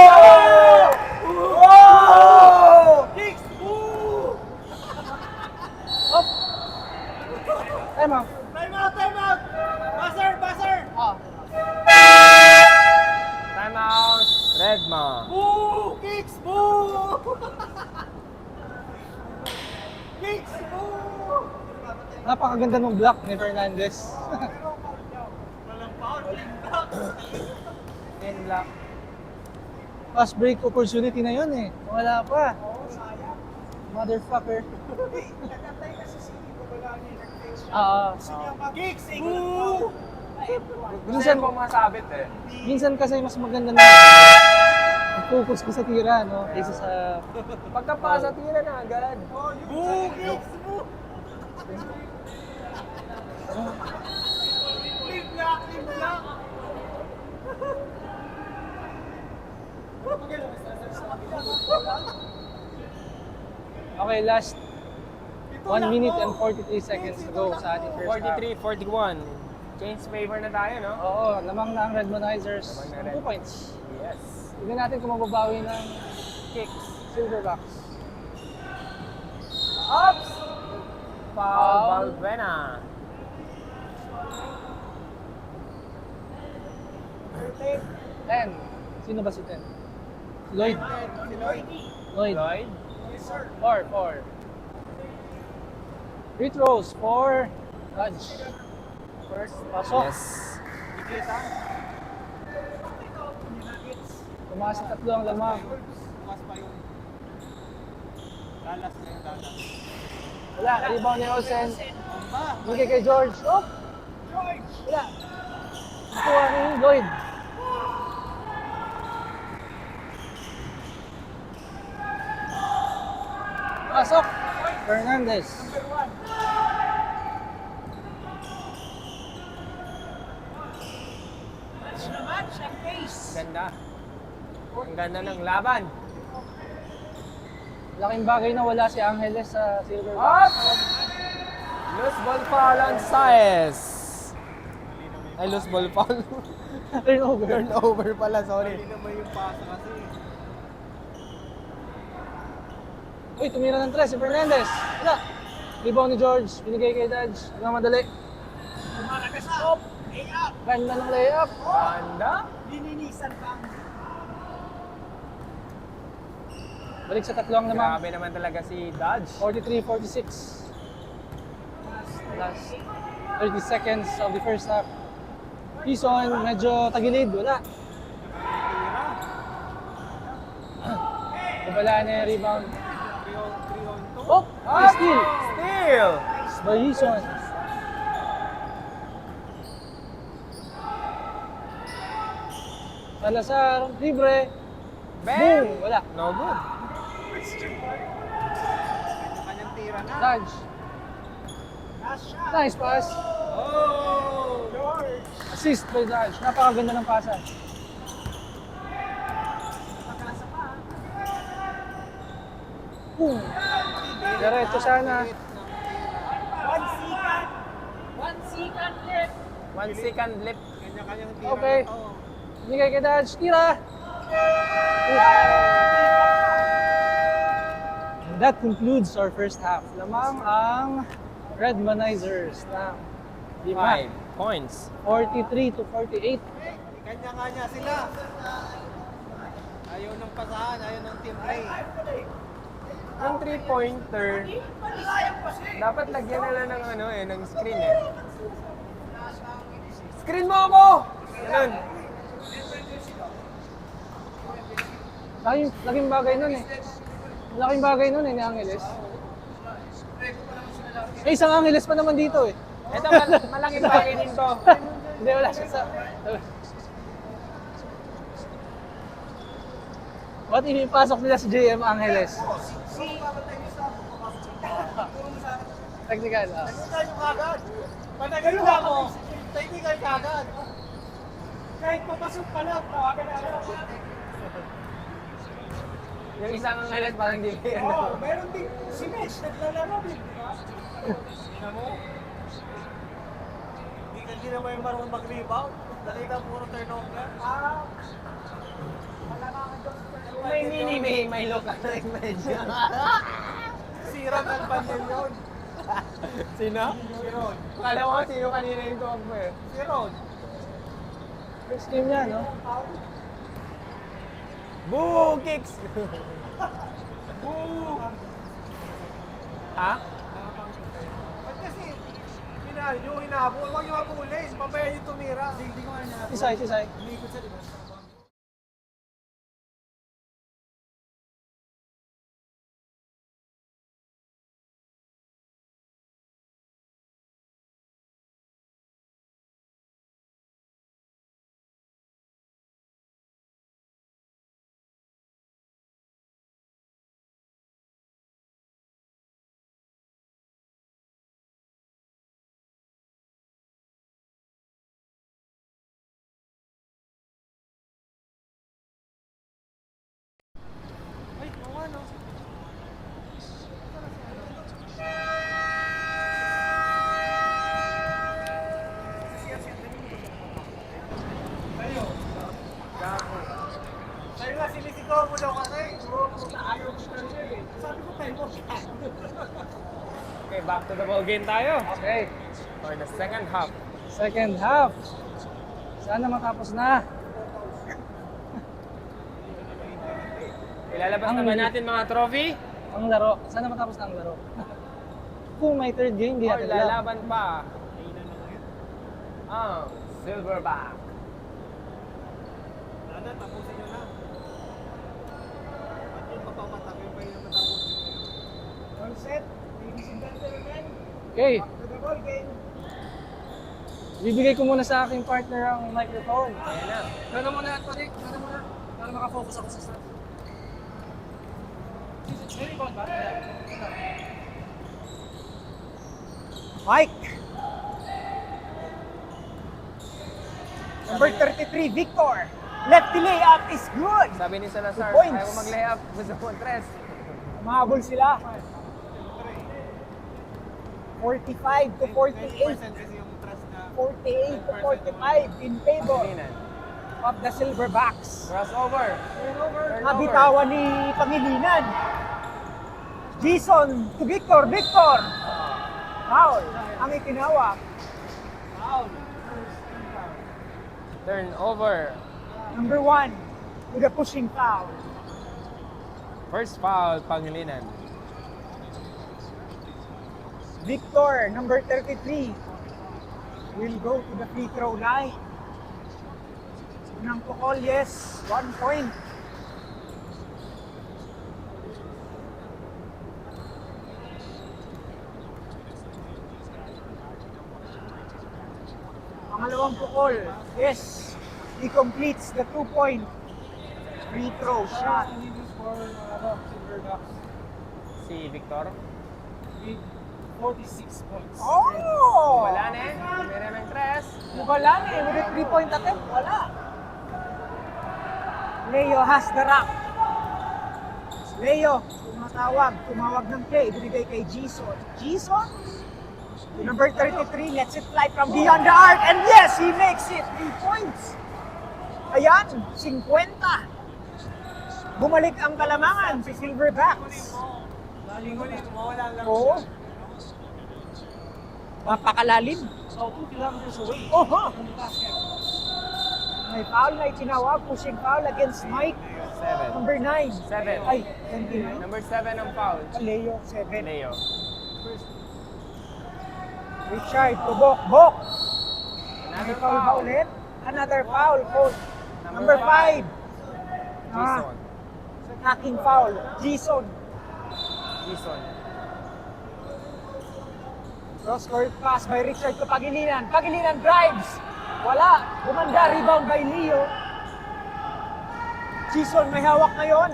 Oh! Kicks! Woo! Up. Time out. Time out! Time out! Buzzer! Ah. Time out. Redman. Woo! Kicks! Woo! Kicks! Woo! Napakaganda ng block ni Fernandez. Walang foul. In block. fast break opportunity na yun eh. Wala pa. Motherfucker. Kicks! Boo! Minsan po masabit eh. Minsan kasi mas maganda na focus ko sa tira, no? Kaysa sa... Pagkapasa, tira na agad. Boo! Kicks! Boo! Flip block! Flip block! Okay, last 1 minute and 43 seconds to go sa ating first half. 43-41. Change favor na tayo, no? Oo, lamang na ang Redmonizers. Lamang na 2 points. Yes. Tignan natin kung mababawi ng Kicks. Silverbacks. Ups! Foul Foul. Valbuena. Ten. Sino ba si Ten? Lloyd. Si Lloyd. Lloyd. Lloyd. 4. Free throws for Dodge. First. Pasok. Yes. Kita. Tumaas sa 3 ang lamang. Bukas pa yung Dallas na yung Dallas. Wala. Rebound ni Olsen. Ba? Bigay kay George. Oh! Wala. Nakuha ni Lloyd. Pasok. Fernandez. Ganda. Ang ganda ng laban. Laking bagay na wala si Angeles sa Silverbacks. Up! Loose ball foul on Saez. Ay, loose ball foul. Turnover. Turnover pala, sorry. Hindi naman yung pasa kasi. Uy, tumira ng 3 si Fernandez. Wala. Rebound ni George. Binigay kay Dodge. Nagmamadali. Ganda ng layup. Ganda. Lininisan pa. Balik sa 3 ang lamang. Grabe naman talaga si Dodge. 43-46. Last 30 seconds of the first half. Quezon, medyo tagilid. Wala. Babalaan niya yung rebound. 3 on 2. Oh! Steal! Steal! By Quezon. Salazar, libre. Bang! Boom! Wala. No good. Kanyang tira na. Dodge. Nice pass. Oh! George! Assist by Dodge. Napakaganda ng pasa. Boom! Diretso sana. 1 second left. Kanya-kanyang tira Okay. na to. Bigay kay Dodge. Tira! And that concludes our first half. Lamang ang Redmonizers na 5 points. 43-48. Kanya-kanya sila. Ayaw ng pasahan, ayaw ng team play. Ang 3-pointer, dapat lagyan nila ng ano eh, ng screen eh. Screen mo ako! Ganun. Laking bagay nun eh. Laking bagay nun eh ni Angeles. Eh, isang Angeles pa naman dito eh. Ito, malaking bagay din to. Hindi, wala siya sa... Ba't ipasok nila si JM Angeles? Technical, ah. Technical yung kagad. Panagal na mo. Technical kagad. Kahit papasok pa lang, tawagan na lang. Yung isang Angeles parang di kaya Oo, meron din si Mitch, naglalaro din, di ba? Tingnan mo. Hindi naman yung marunong mag-rebound. Nakita puro turnover. may mini, may local medyo. Sira ng panel yun. Sino? Si Ron. Kala mo sino kanina yung tuwag eh. Si Ron. First game niya, no? Boo! Kicks! Boo! Ha? Ba't kasi, hinabol, huwag yung habulin. Mamaya yung tumira. Hindi ko nga Tisay. Hindi ko sa diba? Okay, back to the ball game tayo. Okay. For the second half. Second half. Sana matapos na. Ilalabas na ba natin mga trophy? Ang laro. Sana matapos na ang laro. Kung may third game, hindi Or natin alam. lalaban pa? Silverback. Sana, tapusin nyo na. At yung mapapatakin pa yung matapos. All set, ladies and gentlemen, Okay. back to the ball game. Bibigay ko muna sa aking partner ang microphone. Ayan na. Gano'n muna at pati. Gano'n muna. Para makafocus ako sa start. Mike. Number 33, Victor. Lefty layup is good. Sabi ni Salazar, 2 points. ayaw ko mag-layup. Gusto mo tres. Mahabol sila. 45 to 48. 48 to 45 in favor Pangilinan. of the Silverbacks. Crossover. Nabitawan ni Pangilinan. Jason to Victor. Victor. Foul. Ang itinawag. Turnover. Number 1 with a pushing foul. First foul, Pangilinan. Victor, number 33, will go to the free throw line. Unang tukol, yes, 1 point. Pangalawang tukol, yes, he completes the 2-point free throw shot. Si Victor. 46 points. Oh! Wala na eh. Meron ng tres. Wala na eh, with a 3-point attempt, wala. Leo has the rock. Leo, tumawag ng play, ibinigay kay Jason. Jason? Number 33 lets it fly from beyond the arc, and yes, he makes it 3 points. Ayan, 50. Bumalik ang kalamangan si Silverbacks. Oo. Mapakalalim. So, 2 kilometers away. Oho! May foul na itinawag, pushing foul against Mike. 7. Number 9. 7. Ay, 29. Number 7 ang foul. Leo, 7. Leo. Richard, tubok, bok. May Another foul ba foul. ulit? Another foul, coach. Number 5. Jason. Hacking foul. Jason. Jason. Cross-court pass by Richard to Pangilinan. Pangilinan drives. Wala. Bumanda. Rebound by Leo. Jason may hawak ngayon.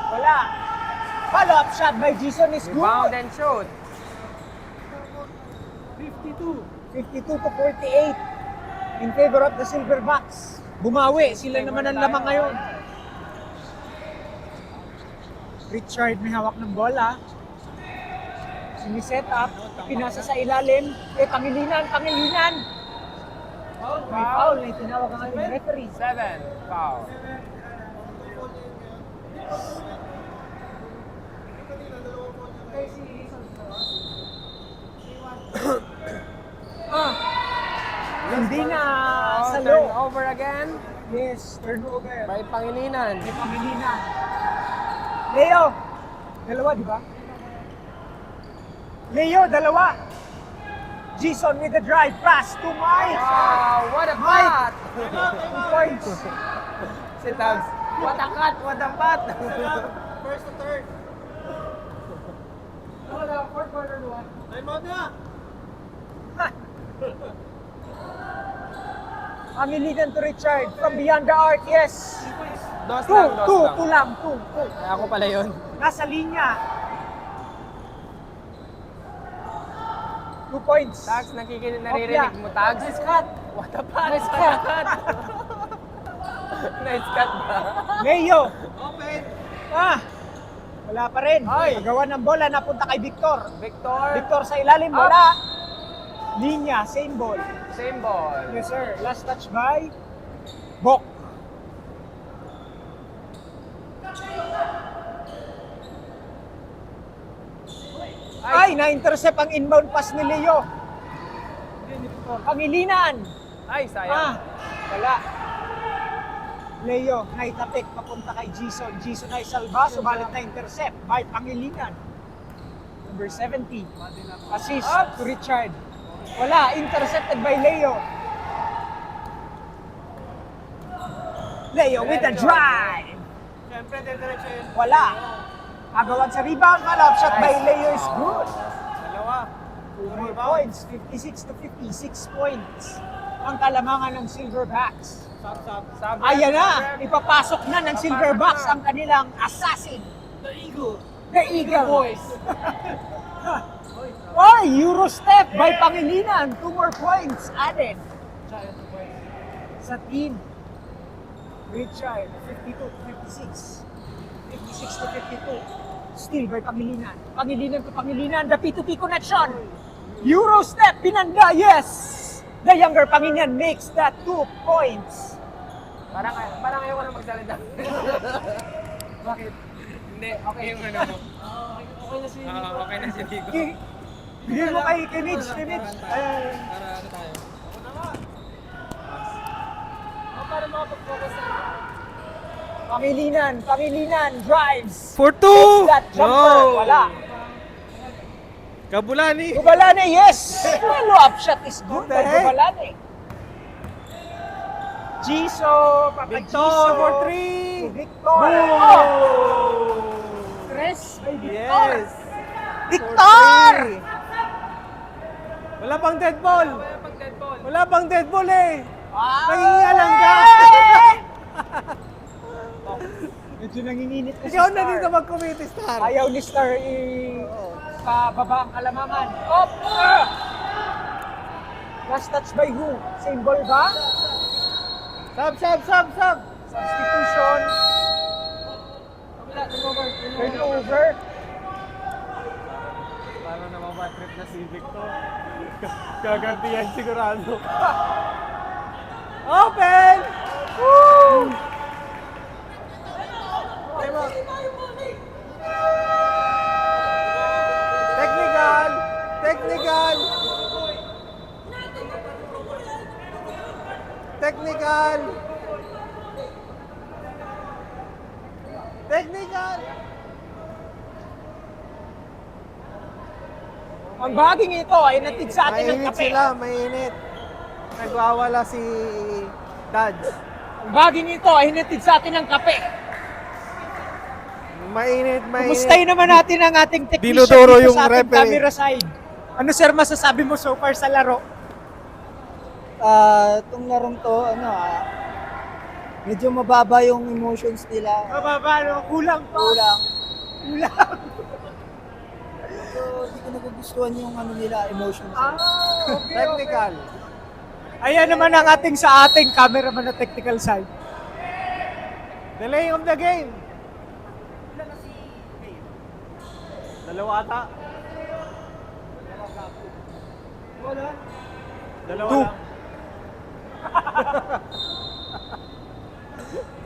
Wala. Follow-up shot by Jason is Rebound good. and shoot. 52 to 48 in favor of the Silverbacks. Bumawi. Sila naman ang lamang ngayon. Richard may hawak ng bola. Siniset up. Pinasa sa ilalim. Pangilinan. May foul na itinawag ang ating referee. 7. Foul. Hindi na sa low. Turnover again. Yes, turnover. By Pangilinan. May Pangilinan. Leo. Dalawa, di ba? Leo, dalawa. Jason with the drive pass to Mike. Wow, what a Mike. cut! 2 points. Si Tubbs. What a cut, what a pat! First to third. Wala, 4 quarter to 1. Time out na. Pangilinan to Richard from beyond the arc. Yes. Dos Two lang. lang. Ay, ako pala yun. Nasa linya. 2 points. Tags, naririnig mo, Tags? Nice cut. What a pat! Nice What a cut! Nice cut ba? Leo. Open! Wala pa rin. Ay. Nagawa ng bola, napunta kay Victor. Victor, Victor sa ilalim, wala. Linya, same ball. same ball. Yes, sir. Last touch by Bok. Ay, na-intercept ang inbound pass ni Leo. Pangilinan. Ay, sayang. Wala. Leo, naitapik papunta kay Jason. Jason ay salba, subalit na intercept. Bart Pangilinan. Number 70. Assist to Richard. Wala, intercepted by Leo. Leo with the drive. Siyempre, diretso yun. Wala. Agawan sa rebound, malap shot by Leo is good. Dalawa. 2 points, 56 to 56 points. Ang kalamangan ng Silverbacks. Sabi. Ayan na, ipapasok na ng Silverbacks ang kanilang assassin. The Eagle. The Eagle. Boys. Oh, Eurostep by Pangilinan. 2 more points added. Sa team. Richard, 52 to 56. 56 to 52. Still by Pangilinan. Pangilinan to Pangilinan. The P2P connection. Eurostep, pinanda, yes! The younger Pangilinan makes that 2 points. Parang ayaw ko na magsalita. Bakit? Hindi, okay yung ano mo. Okay na si Nico. Okay na si Nico. Bigyan mo kay Mitch. Para ano tayo? Para makapag-focus na. Pangilinan drives. For It's that jumper, wala. Kabulani. Gubalane, yes! Follow-up shot is good by Gubalane. Jiso, Papa Jiso. for 3. Victor. Oh! Tres by Victor. Yes. Victor! Wala pang dead ball. Pag-dead ball. Wala pang dead ball eh. Wow! Nangingialam ka. Medyo nanginginit na si Ikaw na Star. dito mag-committee star. Ayaw ni Star pababa ang kalamangan. Up! Last touch by who? Same ball ba? Sub. Substitution. Turnover. Parang namabatrip na si Victor. Gagantiyan sigurado. Open! Woo! Technical! Ang baging ito ay natid sa atin ng Mainit kape. sila, mainit. Nagwawala si Dad. Ang baging ito ay natid sa atin ng kape. Mainit. Kumustahin naman natin ang ating technician Dinuduro dito yung sa ating referee. camera side. Ano sir masasabi mo so far sa laro? Itong larong to, medyo mababa yung emotions nila. Mababa, no? Kulang pa. Kulang. Kulang. So, hindi ko nagugustuhan yung nila, emotions. Okay. Technical. Ayan naman ang ating sa ating cameraman na technical side. Delaying of the game. Dalawa ata. Dalawa Two. lang.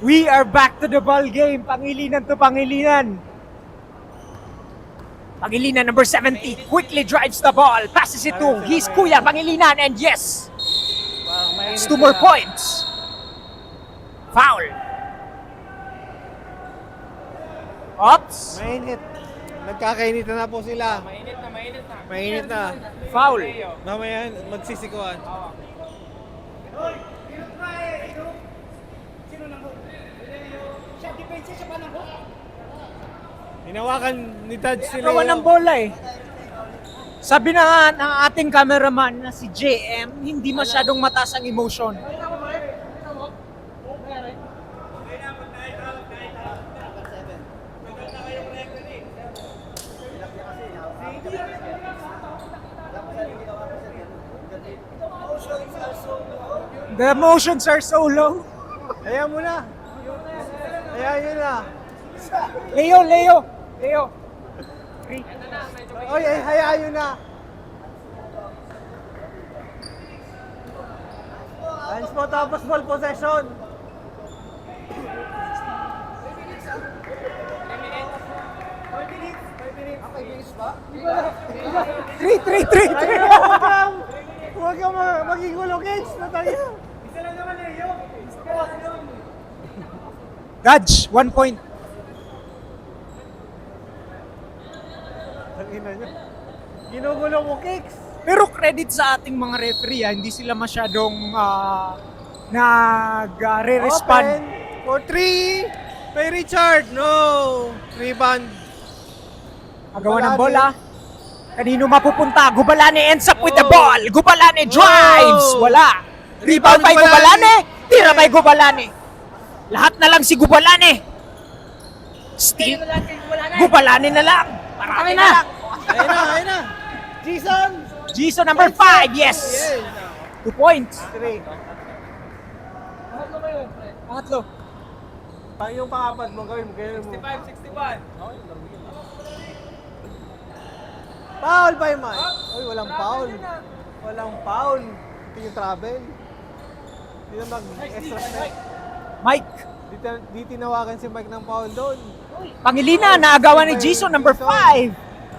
We are back to the ball game. Pangilinan to Pangilinan. Pangilinan number 70 quickly drives the ball, passes it to his kuya Pangilinan, and yes, Parang mainit it's 2 more sila. points. Foul. Oops. Mainit. Nagkakainitan na po sila. Mainit na. Mainit na. Foul. Mamaya magsisikuan. Hinawakan ni Dad si Gawa ng Leo. bola eh. Sabi na nga ng ating cameraman na si JM, hindi masyadong mataas ang emotion. The emotions are so low. Hayaan mo na. Hayaan nyo na. Leo. Oy, hayaan nyo na. Lines po tapos ball possession. 3. Huwag kang magigulo, kids. Nataya. Dodge, 1 point. Tangina nyo. Ginugulo mo, kicks. Pero credit sa ating mga referee, hindi sila masyadong nag-re-respond. For 3. May Richard. No. Rebound. Agawan ng bola. Kanino mapupunta? Gubalane ends up with the ball. Gubalane drives. Wala. Rebound by Gubalane. Tira by Gubalane. Lahat na lang si Gubalane. Still. Gubalane na lang. Marami na. Ayun na. Jason. Jason number 5. Yes. 2 points. 3. Pangatlo. Pang yung pangapat mo gawin mo. 65. Foul by Mike. Uy, walang foul. Walang foul. Ito yung travel. Hindi na mag-extra step. Mike. Di tinawagan si Mike ng foul doon. Pangilina, naagawan ni Jason number 5.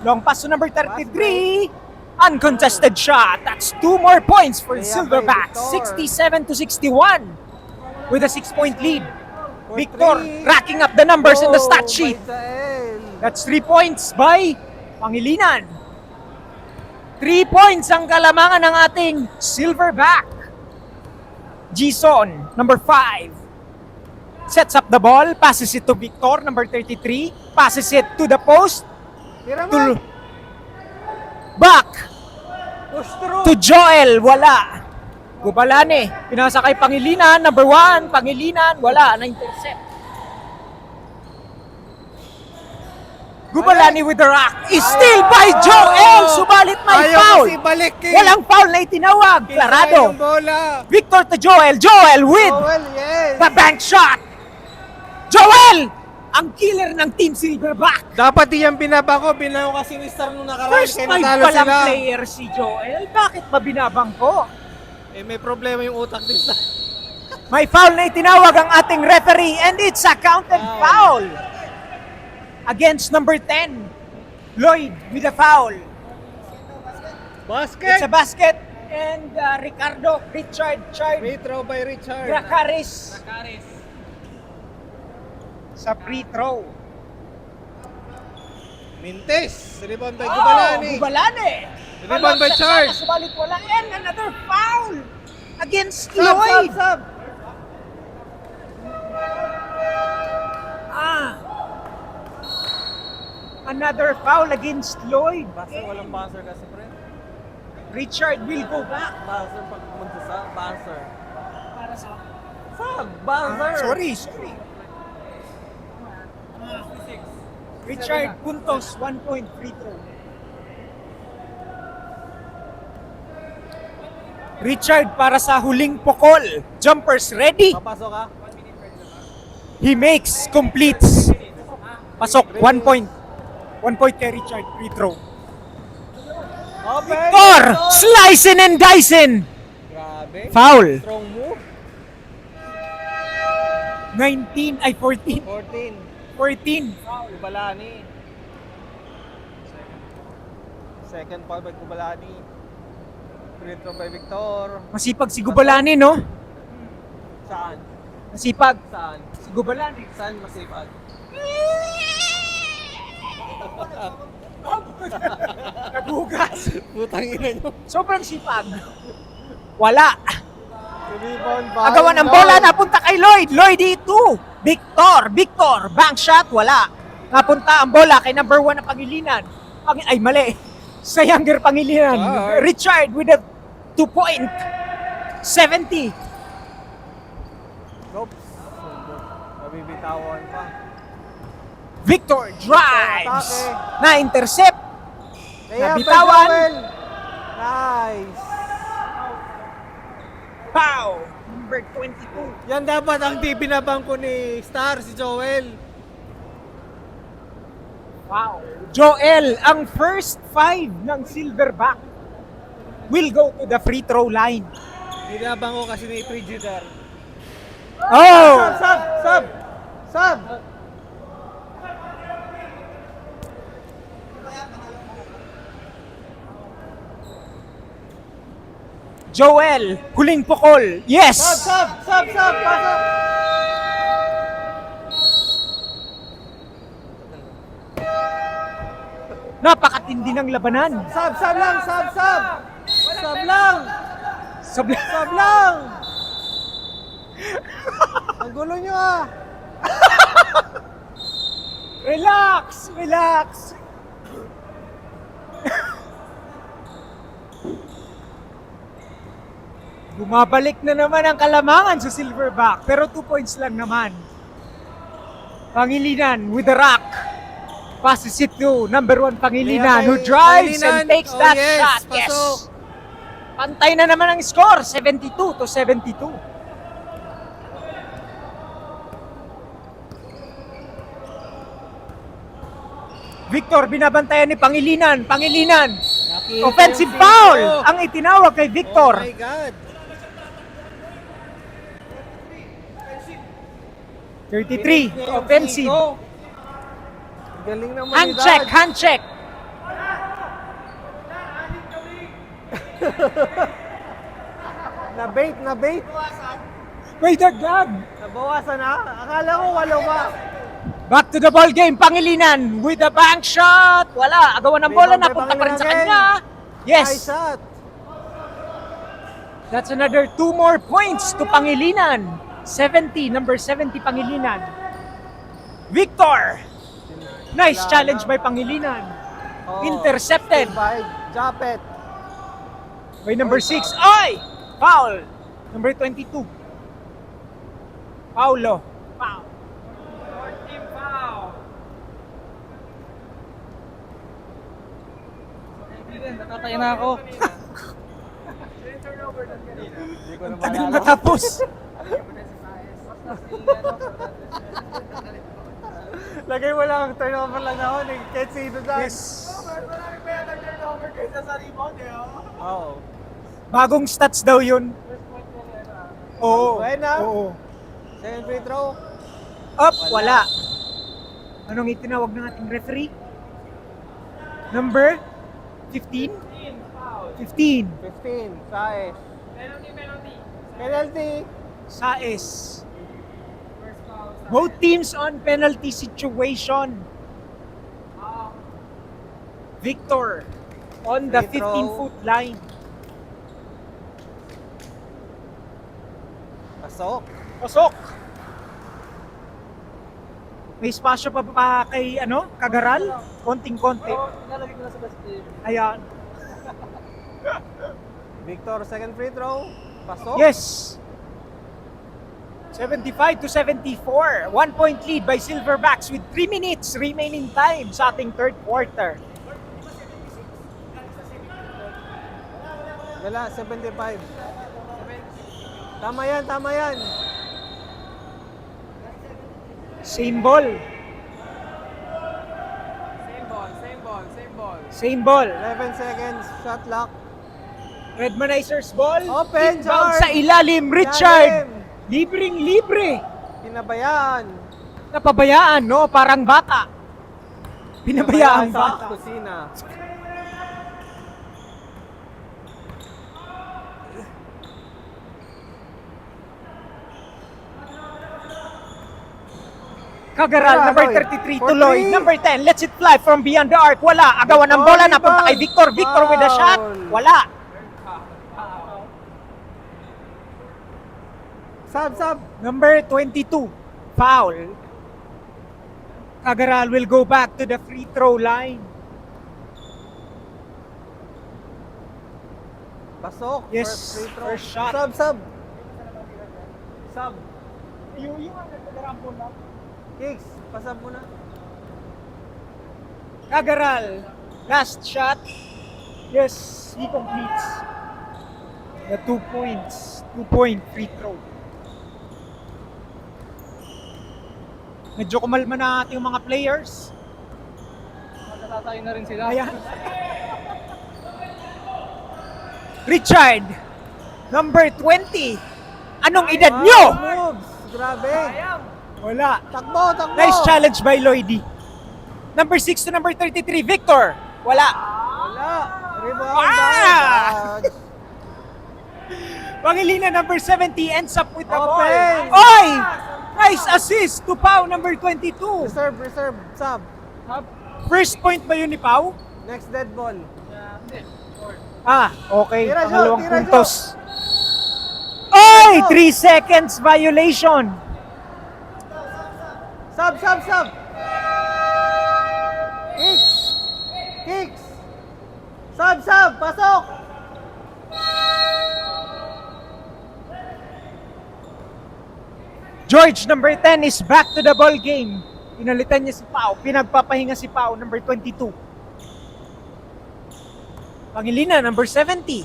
Long pass to number 33. Uncontested shot. That's 2 more points for the Silverbacks. 67-61 with a 6-point lead. Victor racking up the numbers in the stat sheet. That's 3 points by Pangilinan. 3 points ang kalamangan ng ating Silverback. Jason, number 5. Sets up the ball, passes it to Victor, number 33. Passes it to the post. To back Push through. to Joel, wala. Gubalane, pinasa kay Pangilinan, number 1. Pangilinan, wala, na-intercept. Gubalane with the rock. Is still by Joel, subalit may Ayaw foul. kasi balik eh. Walang foul na itinawag. Yung Clarado. bola. Victor to Joel. Joel with Joel, yes. the bank shot. Joel, ang killer ng Team Silverback. Dapat yan binaba ko. Binaw kasi ni Star nung nakaraan. First Kaya 5 natalo pa lang sila. player si Joel. Bakit ba binabang ko? Eh, may problema yung utak ni Star. May foul na itinawag ang ating referee and it's a counted foul. Against number 10. Lloyd with a foul. Basket. It's a basket and Richard Free throw by Richard. Dracaris sa free throw. Mintes. Rebound by Gubalani. Gubalane. Rebound by Charles. Subalit wala. And another foul against Sub. Lloyd. Another foul against Lloyd. Basta walang buzzer kasi, pre. Richard will go back. Buzzer pag pumunta sa buzzer. Sub. Buzzer. Sorry. Richard Puntos, 1 point free throw. Richard para sa huling pokol. Jumpers ready. Papasok ka. He makes, completes. Pasok, 1 point. 1 point kay Richard, free throw. Open. Victor, slicing and dicing. Grabe. Foul. Strong move. 14. 14. Kubalani. Second foul by Kubalani. Free throw by Victor. Masipag si Gubalani, no? Saan? Masipag Saan? si Gubalani. Saan masipag? Nagugas. Putang ina nyo. Sobrang sipag. Wala. Rebound by Agawan ng bola, napunta kay Lloyd. Lloyd dito. Victor. Bank shot, wala. Napunta ang bola kay number 1 na Pangilinan. Ay, mali. Sa younger Pangilinan. Richard with a 2 point. 70. Oops. Nabibitawan pa. Victor drives. Atake. Na-intercept. Kaya Nabitawan. Joel. Nice. Pow. Number 22. Yan dapat ang di binabangko ni Star, si Joel. Wow. Joel, ang first 5 ng Silverback will go to the free throw line. Binabangko kasi ni Frigider. Oh! Sub! Joel, huling pukol. Yes! Sub! Pasok! Napakatindi ng labanan. Sub lang! Sub lang! Sabi, Sub lang! Ang gulo nyo ah! relax! Bumabalik na naman ang kalamangan sa Silverback, pero 2 points lang naman. Pangilinan with the rock. Passes it to number 1 Pangilinan, who drives and Pangilinan. takes Oh, that yes, shot. pasok. Yes. Pantay na naman ang score, 72-72. Victor, binabantayan ni Pangilinan. Offensive foul ang itinawag kay Victor. Oh my God! 33, offensive. Galing naman ni Hand check. Na bait. May dagdag. Nabawasan na. Akala ko walo ba? Back to the ball game, Pangilinan with the bank shot. Wala, agawan ng bola, Rebound by napunta pa rin sa Pangilinan kanya. High Yes, shot. that's another 2 more points to Pangilinan. 70, number 70 Pangilinan. Victor. Nice challenge by Pangilinan. Oh, Intercepted Survive. Japet. by number 6. Ay! Foul. Number 22. Paulo. Foul. Nakatay na ako. Ang tagal matapos. Lagay mo lang, turnover lang ako. Kahit sino dyan. Yes. Oo. Bagong stats daw yun. Oo. Buena. Oo. Second free throw. Up, wala. Anong itinawag ng ating referee? Number 15? 15. 15. Saes. Penalty. Saes. Both teams on penalty situation. Victor on the Free throw. 15-foot line. Pasok. Pasok. May espasyo pa kay Kagaral? Konting-konti. Nalagay ko na sa basket. Ayan. Victor, second free throw. Pasok. Yes. 75-74. 1 point lead by Silverbacks with 3 minutes remaining time sa ating third quarter. Wala, 75. Tama yan. Same ball. Same ball. 11 seconds, shot clock. Redmanizers ball. Open, Inbound George. sa ilalim. Richard. Ilalim. Libreng-libre. Pinabayaan. Napabayaan, no? Parang bata. Pinabayaan sa bata. kusina. Kagaral, Wala, number Aloy. 33, For tuloy. three. Number 10, lets it fly from beyond the arc. Wala, agawan ng bola, Victor, napunta kay rebound. Victor. Victor with a shot. Foul. Wala. Sub. Number 22, foul. Kagaral will go back to the free throw line. Pasok. Yes, First free throw. first shot. Sub. Yung ang bola. Kicks. Pasab mo na. Kagaral, last shot. Yes, he completes the 2 points. 2-point free throw. Medyo kumalma na ating mga players. Nakatatay na rin sila. Ayan. Richard, number 20. Anong edad nyo? Moves. Grabe. Wala. Takbo. Nice challenge by Lloydie. Number 6 to number 33, Victor. Wala. Wala. Rebound. Ah! Dodge. Pangilinan number 70 ends up with the ball. Open. Oy! Nice assist to Pau number 22. Reserve, sub. First point ba yun ni Pau? Next dead ball. Okay. Tira, Jo, Pangalawang tira, Jo. puntos. Oy! 3 seconds violation. Sub. Kicks. Sub, pasok. George, number 10 is back to the ball game. Pinalitan niya si Pau. Pinagpapahinga si Pau, number 22. Pangilinan, number 70.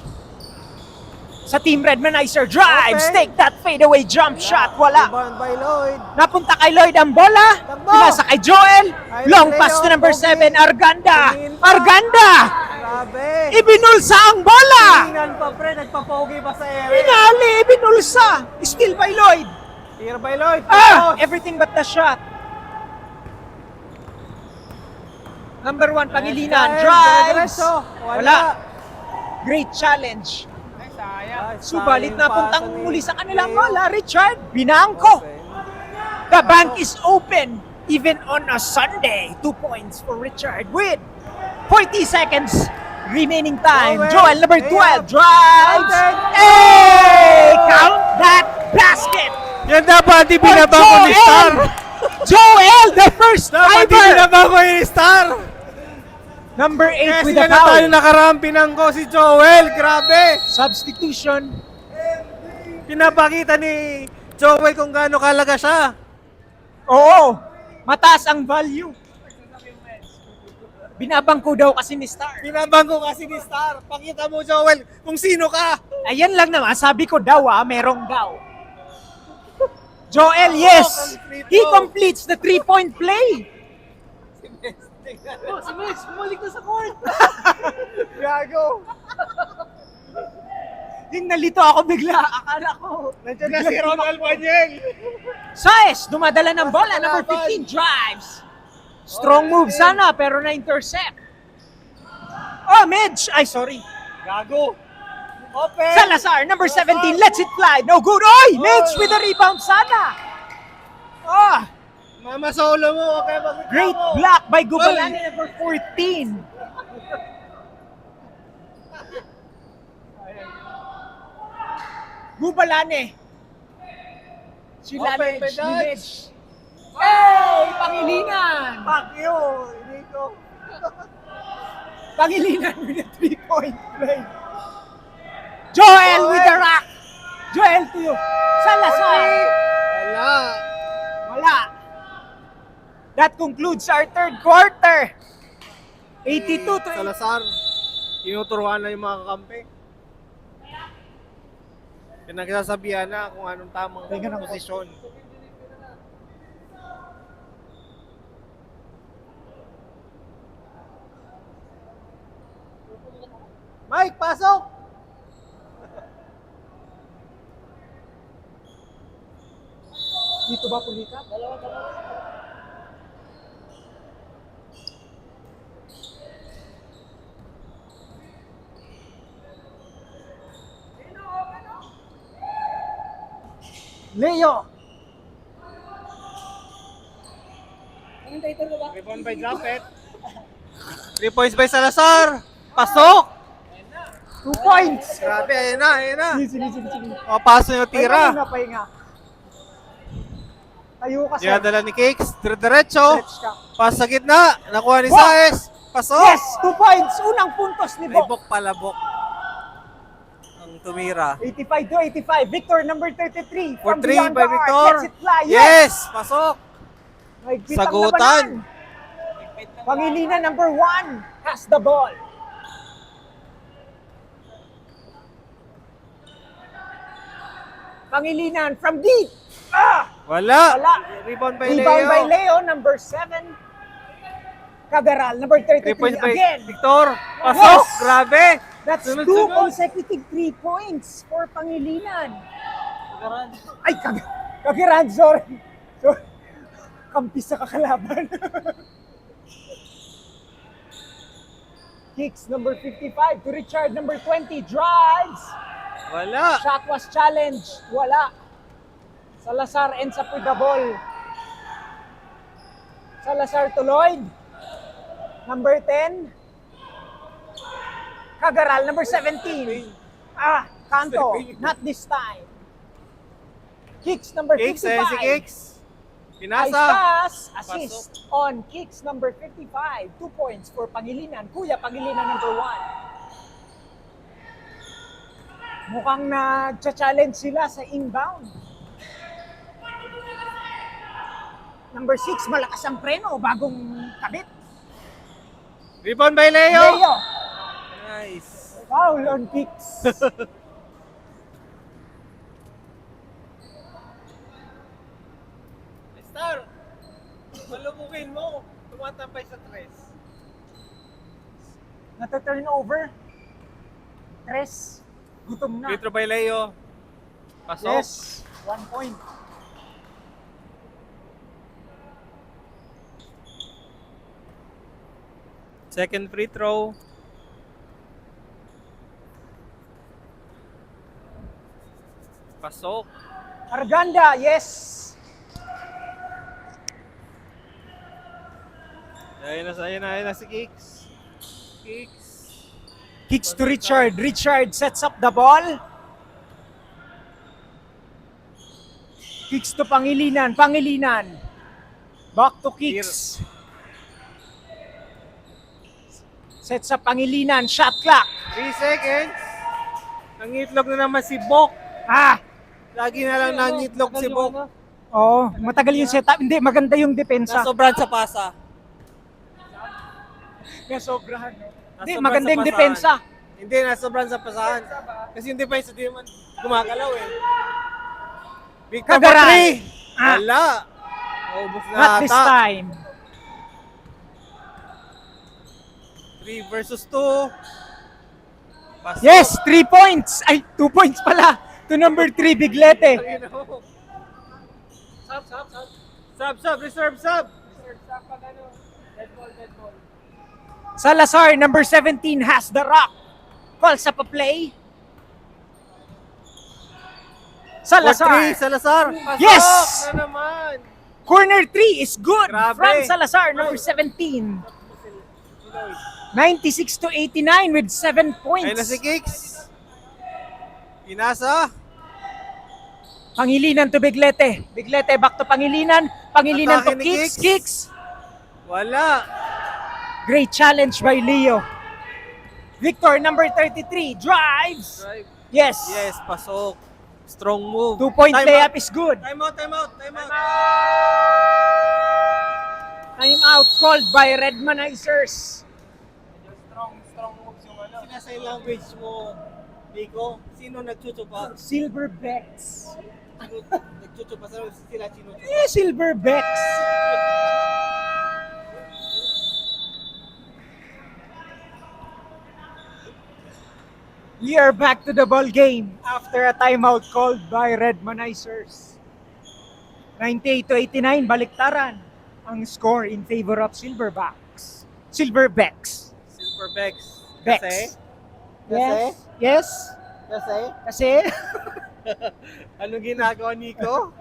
Sa Team Redmanizer, drives, Open. take that fadeaway jump shot. Wala. Rebound by Lloyd. Napunta kay Lloyd ang bola. Takbo. Pinasa kay Joel. Ay, Long Leo, pass to number Pogi. 7, Arganda. Tumingin pa. Arganda! Grabe. Ibinulsa ang bola! Tingnan pa, pre. Nagpapogi pa sa ere. Pinali, ibinulsa. Still by Lloyd. Tira by Lloyd. Everything but the shot. Number 1, Pangilinan. Drives. Diretso. Wala. Great challenge. Subalit na puntang muli sa kanilang bola, Richard Binangko. The bank is open even on a Sunday. 2 points for Richard with 40 seconds remaining time. Joel, number 12, drives. Hey! Count that basket. Yan dapat di binabago ni Star. Joel, the first Dapat di timer. binabago ni Star. Number 8 Kasi with the na tayo foul. nakarampinang ko si Joel. Grabe. Substitution. Pinapakita ni Joel kung gaano kalaga siya. Oo, mataas ang value. Binabangko daw kasi ni Star. Binabago kasi ni Star. Pakita mo, Joel, kung sino ka. Ayan lang naman, sabi ko daw merong daw. Joel, yes! He completes the 3-point play. Si Mitch, bumalik na sa court. Gago. Yung nalito ako bigla, akala ko. Nandiyan na si Ronald Banyel. Saez, dumadala ng bola, number 15, drives. Strong move sana, pero na-intercept. Oh, Midge! Ay, sorry. Gago. Open. Salazar, number 17, lets it fly. No good. Oy! Midge with the rebound sana. Mama solo mo, okay ba? Great block by Gubalani, number 14. Gubalane. Si Open, Lanage, Pedaj. ni Midge. Hey! Pangilinan! Fuck you, Nico. Pangilinan with a 3-point play. Joel with the rock. Joel to you. Salazar. Wala. That concludes our third quarter. 82 to Salazar, tinuturuan na yung mga kakampi. Pinagsasabihan na kung anong tamang posisyon. Mike, pasok! Dito ba pulita? Leo. Rebound by Japet. 3 points by Salazar. Pasok! 2 points. Grabe, ayun na. Sige. O, paso yung tira. Pahinga. Tayo kasi. Dinadala ni Cakes, diretso. Stretch ka. Pas sa gitna, nakuha ni Wow! Saez. Pasok! Yes, 2 points. Unang puntos ni Bok. Libok palabok. Ang tumira. 85 to 85. Victor, number 33. For From 3 beyond by the arc. Victor. Lets it fly. Yes! Pasok! Mahigpit ang Sagutan. labanan. Pangilinan, number 1. Has the ball. Pangilinan from deep. Wala. Wala. Rebound by Rebound Leo. by Leo, number 7. Kagaral, number 3 33 points by again. Victor. Pasok! Yes! Grabe! That's 2 Sunod-sunod. consecutive 3 points for Pangilinan. Ay, Kagaran, sorry. Kampis sa kakalaban. Kicks, number 55 to Richard, number 20. Drives. Wala. Shot was challenged. Wala. Salazar ends up with the ball. Salazar to Lloyd. Number 10. Cagaral, number 17. Canto. Not this time. Kicks number Kicks, 55. si Kicks. Nice Pinasa. pass. Assist on Kicks number 55. 2 points for Pangilinan. Kuya Pangilinan number 1. Mukhang nag-challenge sila sa inbound. Number 6, malakas ang preno. Bagong kabit. Rebound by Leo. Leo. Nice. Foul on Kicks. Star, malumukin mo. Tumatampay sa tres. Nata-turnover. Tres. Gutom na. Free throw by Leo. Pasok. Yes. 1 point. Second free throw. Pasok. Arganda, yes. Ayun na si Kicks. Kicks. Kicks to Richard. Richard sets up the ball. Kicks to Pangilinan. Pangilinan. Back to Kicks. Sets up Pangilinan. Shot clock. 3 seconds. Nangitlog na naman si Bok. Lagi na lang nangitlog si Bok. Oo, matagal yung setup. Hindi, maganda yung depensa. Nasobrahan sa pasa. Nasobrahan. Hindi, Nasobrahan maganda sa yung pasahan. depensa. Hindi, nasobrahan sa pasahan. Kasi yung depensa di man gumagalaw eh. Big time Cagaral. for 3. Wala. Ubus na Not this ata. time. 3 versus 2. Pasok. Yes, 3 points. Ay, 2 points pala. To number 3, Biglete. Sub, reserve sub. Salazar, number 17, has the rock. Calls up a play. Salazar. Salazar. Pasok Yes! na naman. Corner 3 is good. Grabe. From Salazar, number 17. 96 to 89 with 7 points. Ayun na si Kicks. Pinasa. Pangilinan to Biglete. Biglete back to Pangilinan. Pangilinan to Atake ni Kicks. Kicks. Kicks. Wala. Great challenge by Leo. Victor, number 33, drives. Yes. Yes, pasok. Strong move. 2-point Time layup out. is good. Time out. Time out called by Redmanizers. Strong moves yung ano. Sinasay language mo, Nico. Sino nagchuchupa? Silverbacks. Nagchuchupa sila chinuchupa. Silverbacks. We are back to the ball game after a timeout called by Redmanizers. 98 to 89, baliktaran ang score in favor of Silverbacks. Silverbacks. Silverbacks. Becks. Kasi? Yes. Yes. Kasi? Kasi Anong ginagawa, Nico?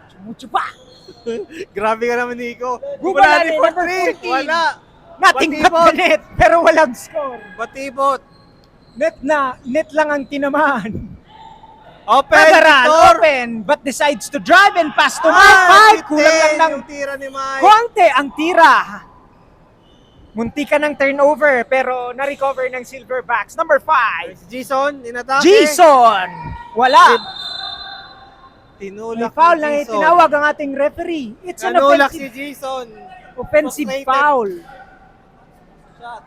Chumuchupa. Grabe ka naman, Nico. Gubalani, for number 3. 14. Wala. Nothing but Batibot. the net, pero walang score. Batibot. Net lang ang tinamaan. Open, Cagaral, Victor. open, but decides to drive and pass to Mike. 5, kulang lang ng yung tira ni Mike. konti ang tira. Munti ka ng turnover, pero na-recover ng Silverbacks. Number 5, Jason, inatake. Jason. Wala. May Tinulak foul ni lang Jason. itinawag ang ating referee. It's an Nanulak si offensive, Jason. offensive Frustrated. foul. Shot.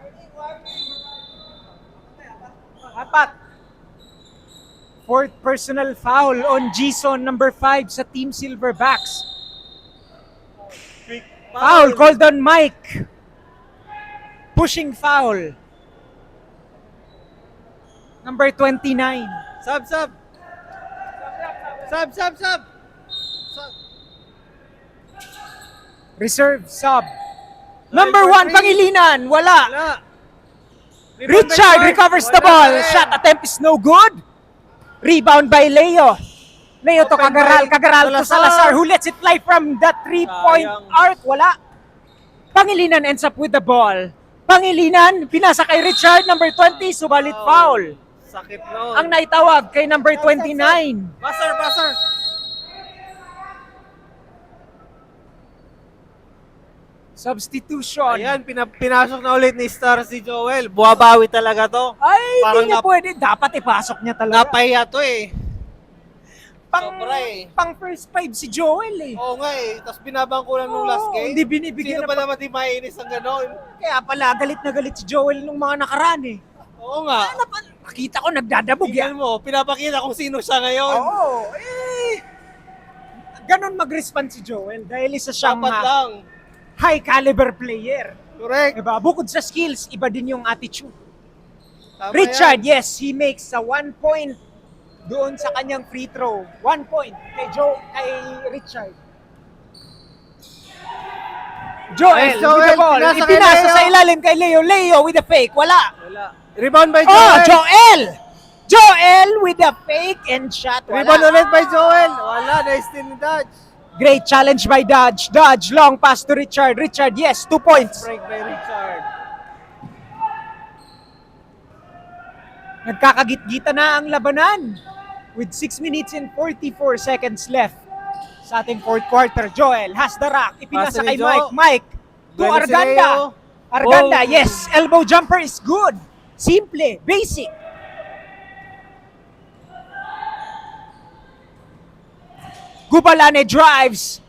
4th personal foul on Jason, number 5 sa Team Silverbacks. Quick Foul called on Mike. Pushing foul. Number 29. Sub. Reserve sub. Number 1, Number 3. Pangilinan. Wala. Wala. Richard recovers the ball. Wala rin. Shot attempt is no good. Rebound by Leo. Leo to Open Cagaral. by Cagaral to Salazar. Salazar who lets it fly from the 3-point Sayang. arc. Wala. Pangilinan ends up with the ball. Pangilinan, pinasa kay Richard, number 20, subalit foul. Sakit nun. Ang naitawag kay number 29. Buzzer. Substitution. Ayan, pinasok na ulit ni Star si Joel. Buwabawi talaga to. Ay, Parang hindi niya pwede. Dapat ipasok niya talaga. Napahiya to eh. Pang, Sobra eh. pang first five si Joel eh. Oo nga eh. Tapos binabangkulan nung last game. Hindi binibigyan Sino ba naman di mainis ang gano'n? Kaya pala, galit na galit si Joel nung mga nakaraan eh. Oo nga. Nakita ko nagdadabog Tignan yan. mo, pinapakita kung sino siya ngayon. Oo, eh. Ganon mag-respond si Joel dahil isa siyang Dapat lang. high caliber player. Correct. Diba? Bukod sa skills, iba din yung attitude. Tama Richard, yan. yes, he makes a 1 point doon sa kanyang free throw. 1 point kay Richard. Joel, Nice, Joel. with the ball. Pinasa kay Ipinasa Leo. sa ilalim kay Leo. Leo with the fake. Wala. Wala. Rebound by Oh, Joel. Joel! Joel with the fake and shot. Rebound Wala. ulit by Joel. Wala, nice steal ni Dodge. Great challenge by Dodge. Dodge, long pass to Richard. Richard, yes, 2 points. Break by Richard. Nagkakagit-gita na ang labanan with 6 minutes and 44 seconds left sa ating fourth quarter. Joel has the rack. Ipinasa Pasa ni kay Jo. Mike. Mike to Duelo si Arganda. Leo. Arganda, Oh. yes. Elbow jumper is good. Simple, basic. Gubalane drives.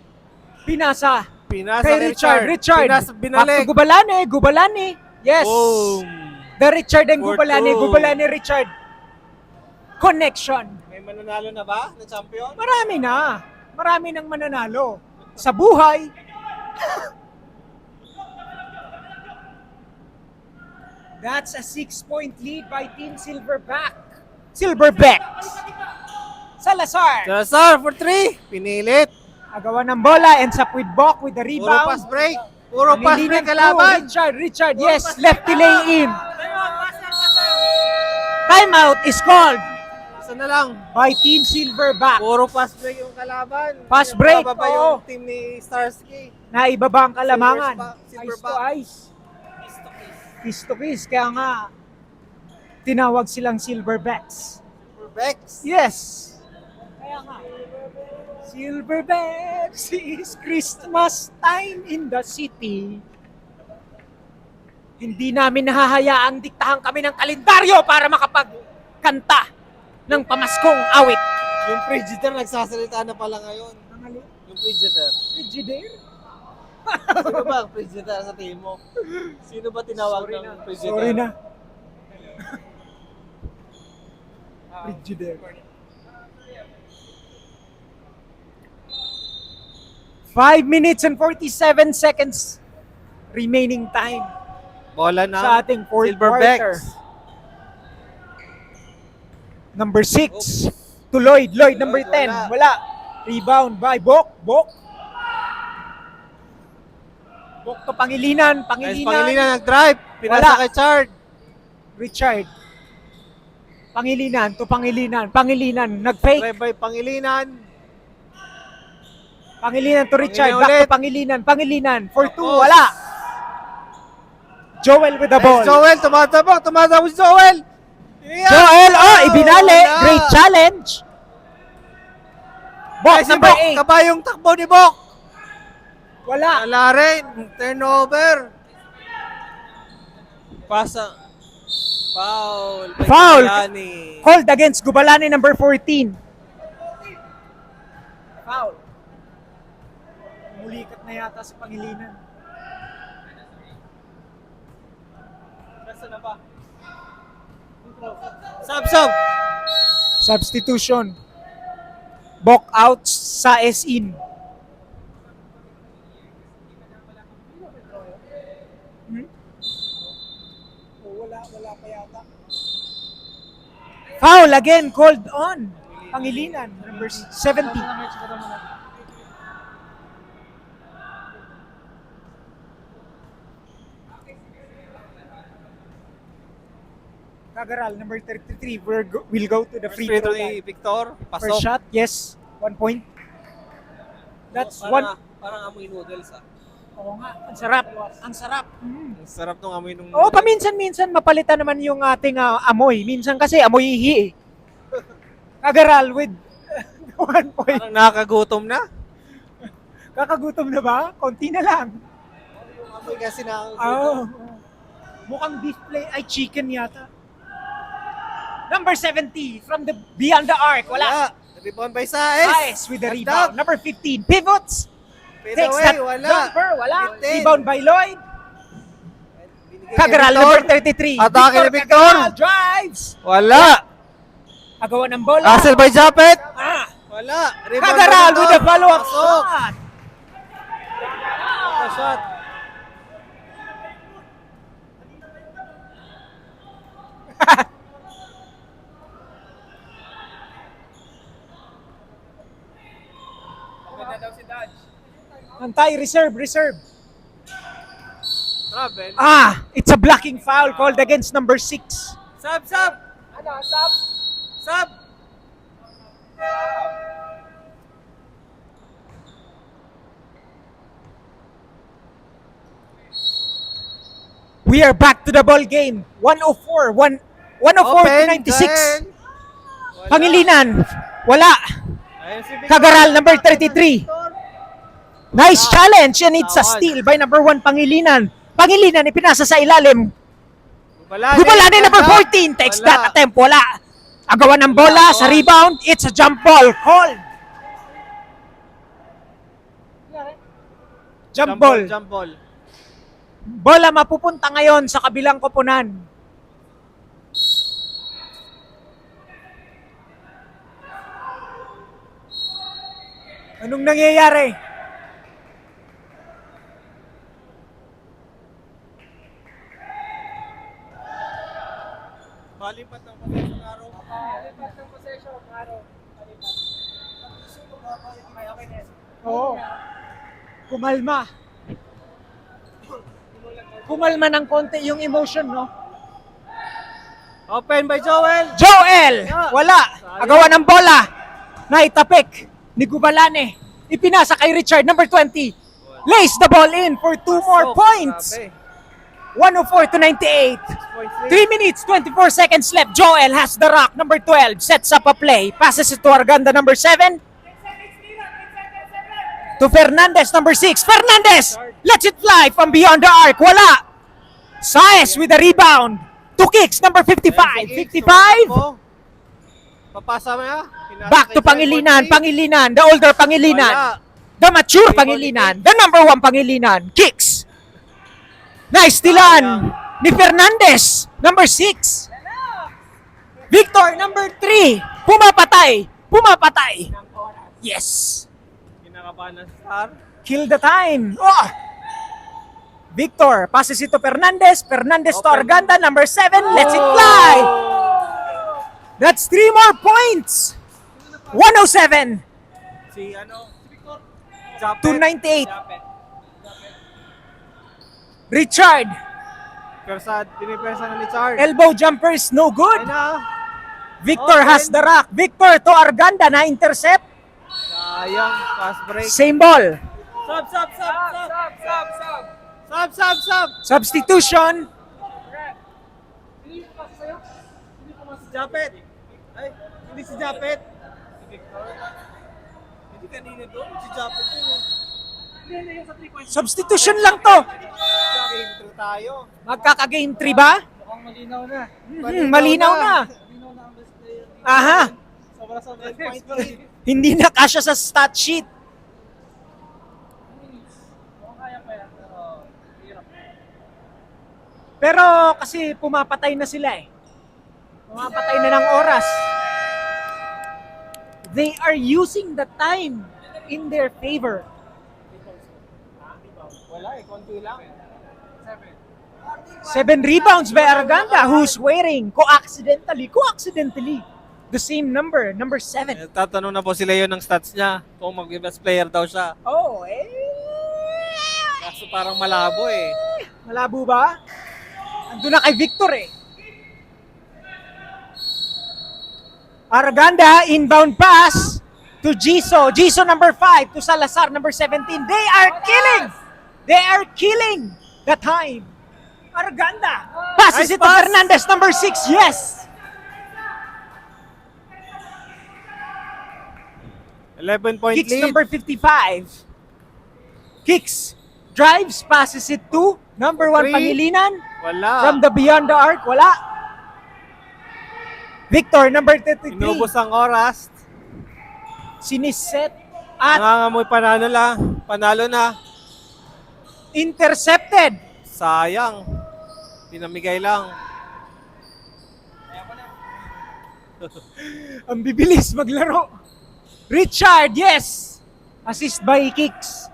Pinasa Pinasa kay Richard. Richard. Pinasa, Back to binalik. Gubalane. Gubalane. Yes. Boom. The Richard and 4-2. Gubalane. Gubalane, Richard. Connection. May mananalo na ba na champion? Marami na. Marami nang mananalo. Sa buhay. That's a 6-point lead by Team Silverback. Silverbacks. Salazar. Salazar for 3. Pinilit. Agawan ng bola. Ends up with Bok with the Puro rebound. pass break. Puro pass Pangilinan break kalaban. to Richard, yes. Lefty lay in. Timeout is called Isa na lang. by Team Silverback. Puro pass break yung kalaban. Pass break, Pinababa oo. yung team ni Starsky. Naibaba ang kalamangan. Silverback. Ice to ice. Kiss to kiss. Kaya nga, tinawag silang Silverbacks. Bex. Yes. Kaya nga. Silverbacks is Christmas time in the city. Hindi namin nahahayaang diktahan kami ng kalendaryo para makapagkanta ng pamaskong awit. Yung Frigidaire nagsasalita na pala ngayon. Yung Frigidaire. Frigidaire? Sino ba ang Frigidaire sa team mo? Sino ba tinawag ng Frigidaire? Sorry na. Frigidaire. 5 minutes and 47 seconds remaining time Bola na. sa ating fourth quarter. Silverbacks. Number 6 to Lloyd. Lloyd, number Lloyd, 10. Wala. Rebound by Bok. Bok. Bok to Pangilinan. Guys, Pangilinan. Pangilinan nag-drive. Pinasa Wala. kay Chard. Richard. Pangilinan to Pangilinan. Pangilinan. Nag-fake. Drive by Pangilinan. Pangilinan to Richard. Pangilinan Back ulit. to Pangilinan. Pangilinan. For 2. Tapos. Wala. Joel with the ball. Nice, Joel, tumatabok si Joel. Yeah. Joel, ibinali. Wala. Great challenge. Bok, Nice si number Bok. 8. Kabayong takbo ni Bok. Wala. Wala rin. Turnover. Pasa. Foul. Foul. Pagkayani. Hold against Gubalani, number 14. Foul. Mulikat na yata sa Pangilinan. Nasa na ba? Sub. Substitution. Bok out sa S-in. Wala pa yata. Foul again, called on. Pangilinan, number 70. Kagaral, number 33, will go to the free Free throw throw ni line. Victor. First Pasok. shot, yes. 1 point. That's Parang, one. parang amoy noodles ah. Oo nga, ang sarap. Ang sarap. Ang sarap nung amoy nung Oo, paminsan-minsan mapalitan naman yung ating amoy. Minsan kasi amoy ihi eh. Kagaral with 1 point. Parang nakakagutom na. Kakagutom na ba? Konti na lang. Amoy kasi Oh. Mukhang display ay chicken yata. Number 70 from the beyond the arc. Wala. Rebound by Saez. Saez with the Left rebound. up. Number 15, pivots. Fade Takes away, that wala. jumper. Wala. 15. Rebound by Lloyd. Binigay kay Kagaral, Victor. number 33. Atake ni Victor. Kagaral drives. Wala. Agawan ng bola. Hustle by Japet. Ah, Wala. Rebound Kagaral by with Victor. the follow-up Pasok. shot. Shot. Antay, reserve. Travel. It's a blocking foul called against number 6. Sub. Sub. We are back to the ball game. 104 to 96. Wala. Pangilinan. Wala. Ayun si Victor. Kagaral, number 33. Nice challenge and it's a Tawad. steal by number 1 Pangilinan. Pangilinan ipinasa sa ilalim. Gubalani. Gubalani number 14 takes Wala. that attempt. Wala. Agawan ng bola sa rebound. It's a jump ball. Called. Jump ball. Jump ball. Bola mapupunta ngayon sa kabilang koponan. Anong nangyayari? Malipat ng possession araw. Oo. Kumalma. Kumalma ng konti yung emotion, no? Open by Joel. Joel! Wala. Agawan ng bola. Naitapik ni Gubalane. Ipinasa kay Richard, number 20. Lays the ball in for 2 more points. 104 to 98. 3 minutes, 24 seconds left. Joel has the rock. Number 12 sets up a play. Passes it to Arganda, number 7. To Fernandez, number 6. Fernandez lets it fly from beyond the arc. Wala. Saez with the rebound. 2 kicks, number 55. 55. Papasa mo ya. Back to Pangilinan. Pangilinan. The older Pangilinan. The mature Pangilinan. The number 1 Pangilinan. Kicks. Nice stealan ni Fernandez. Number 6. Victor, number 3. Pumapatay. Yes. Kinakabahan ng star. Kill the time. Oh. Victor, passes it to Fernandez. Fernandez to Arganda, number 7. Lets it fly. That's 3 more points. 107 Si Victor. to 98. Richard, Pinipersa na ni Char. elbow jumper is no good. Ayun na. Victor Open. has the rock. Victor to Arganda na intercept. Sayang. Fast break. Same ball. Sub. Substitution. Si Japet. Ay, hindi si Japet. Si Victor. Hindi kanina doon. Si Japet yun. Substitution lang to. Game through tayo. Magkaka-game 3 ba? Mukhang malinaw na. Malinaw na. Malinaw na ang best player. Aha. Sobra-sobra. Hindi na kasya sa stat sheet. Mukhang kaya pa yan, pero hirap. Pero kasi pumapatay na sila eh. Pumapatay na ng oras. They are using the time in their favor. Wala eh, konti lang. 7 rebounds by Arganda, who's wearing coaccidentally, the same number 7. Tatanong na po sila yun ng stats niya. Kung mag-best player daw siya. Oh, Kaso parang malabo eh. malabo ba? Ando na kay Victor eh. Arganda, inbound pass to Jiso. Jiso number 5 to Salazar number 17. They are killing! They are killing the time. Arganda passes Nice it to pass. Fernandez number 6. Yes! 11-point Kicks lead. number 55. Kicks, drives, passes it to number 1 Three. Pangilinan. Wala. From the beyond the arc, wala. Victor, number 33. Inubos ang oras. Siniset at Nangangamoy panalo lang. Panalo na. intercepted. Sayang. Pinamigay lang. Ang bibilis maglaro. Richard, yes. Assist by Kicks.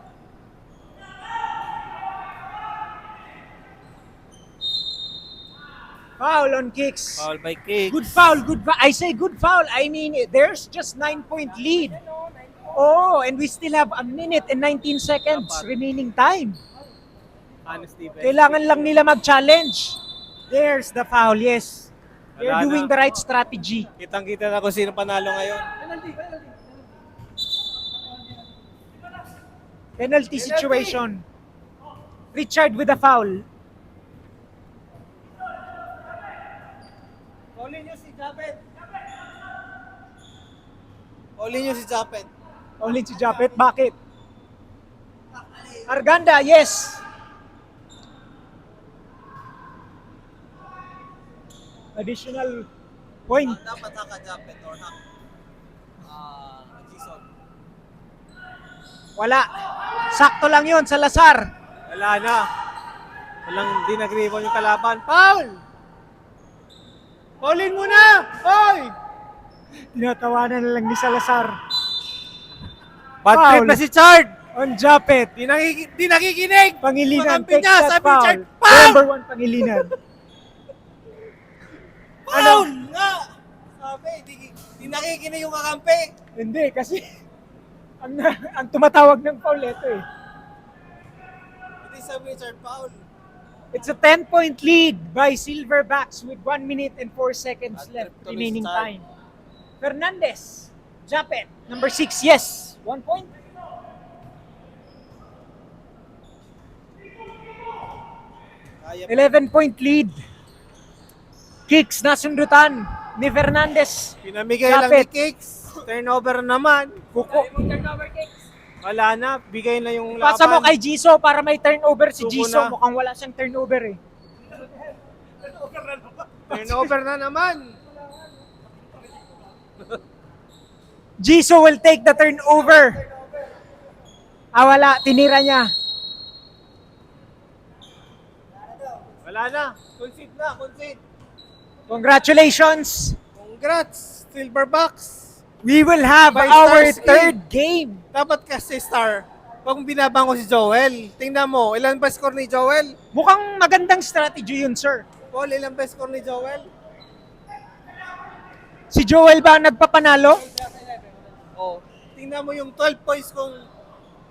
Foul on Kicks. Foul by Kicks. Good foul, good foul. I say good foul. I mean, there's just 9-point lead. Oh, and we still have a minute and 19 seconds remaining time. Honest defense. Kailangan lang nila mag-challenge. There's the foul, yes. They're Wala doing na. the right strategy. Kitang-kita na kung sino panalo ngayon. Penalty situation. Richard with a foul. Paulin nyo si Japet. Paulin nyo si Japet. Only si Japet. Bakit? Arganda, yes. Additional point. Dapat haka Japet or hak. Jason. Wala. Sakto lang yun, Salazar. Wala na. Walang di nag-rebound yung kalaban. Foul! Paulin mo na! Hoy! Tinatawanan na lang ni Salazar. Bad Foul. trip na si Chard! On Japet. Di nakikinig! Pangilinan Makampi takes niya, that sabi ni foul. Chard, foul! Number 1 Pangilinan. Foul! Nga! Sabi, di nakikinig yung kakampi. Hindi, kasi ang tumatawag ng foul ito eh. Hindi sabi ni Chard, foul. It's a 10-point lead by Silverbacks with 1 minute and 4 seconds Bad left trip tuloy remaining si Chard. time. Fernandez, Japet, number 6, yes. 1 point. Kaya 11-point lead. Kicks nasundutan ni Fernandez. pinamigay lang ni Japet. Kicks. Turnover naman. Kuko. Wala na. Bigay na yung laban. Pasa mo kay Jiso para may turnover si Suko Jiso. na. Mukhang wala siyang turnover eh. Turnover na naman. Jiso will take the turnover. Ah, wala. Tinira niya. Wala na. Concede na. Concede. Congratulations. Congrats. Silverbacks. We will have By our Stars third game. Dapat kasi Star. Pag binabang ko si Joel, tingnan mo, ilan ba score ni Joel? Mukhang magandang strategy yun, sir. Paul, ilan ba score ni Joel? Si Joel ba ang nagpapanalo? Oh, tingnan mo yung 12 points kung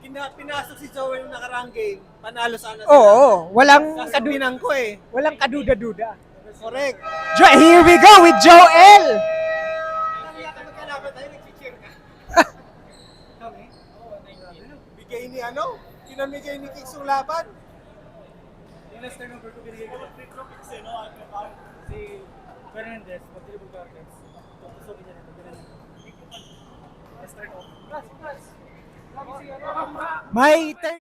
pinasok si Joel yung nakaraang game. Panalo sana sila. Oo, walang Sasabihin ko eh. walang kaduda-duda. Correct. Here we go with Joel. Magkalaban tayo, nag-cheer ka. Bigay ni ano? Pinamigay ni Kicks yung laban. Yung last turnover ko binigay ko. Si Fernandez, pag-dribble targets. Tutusokin niya nito. Last turnover. May turn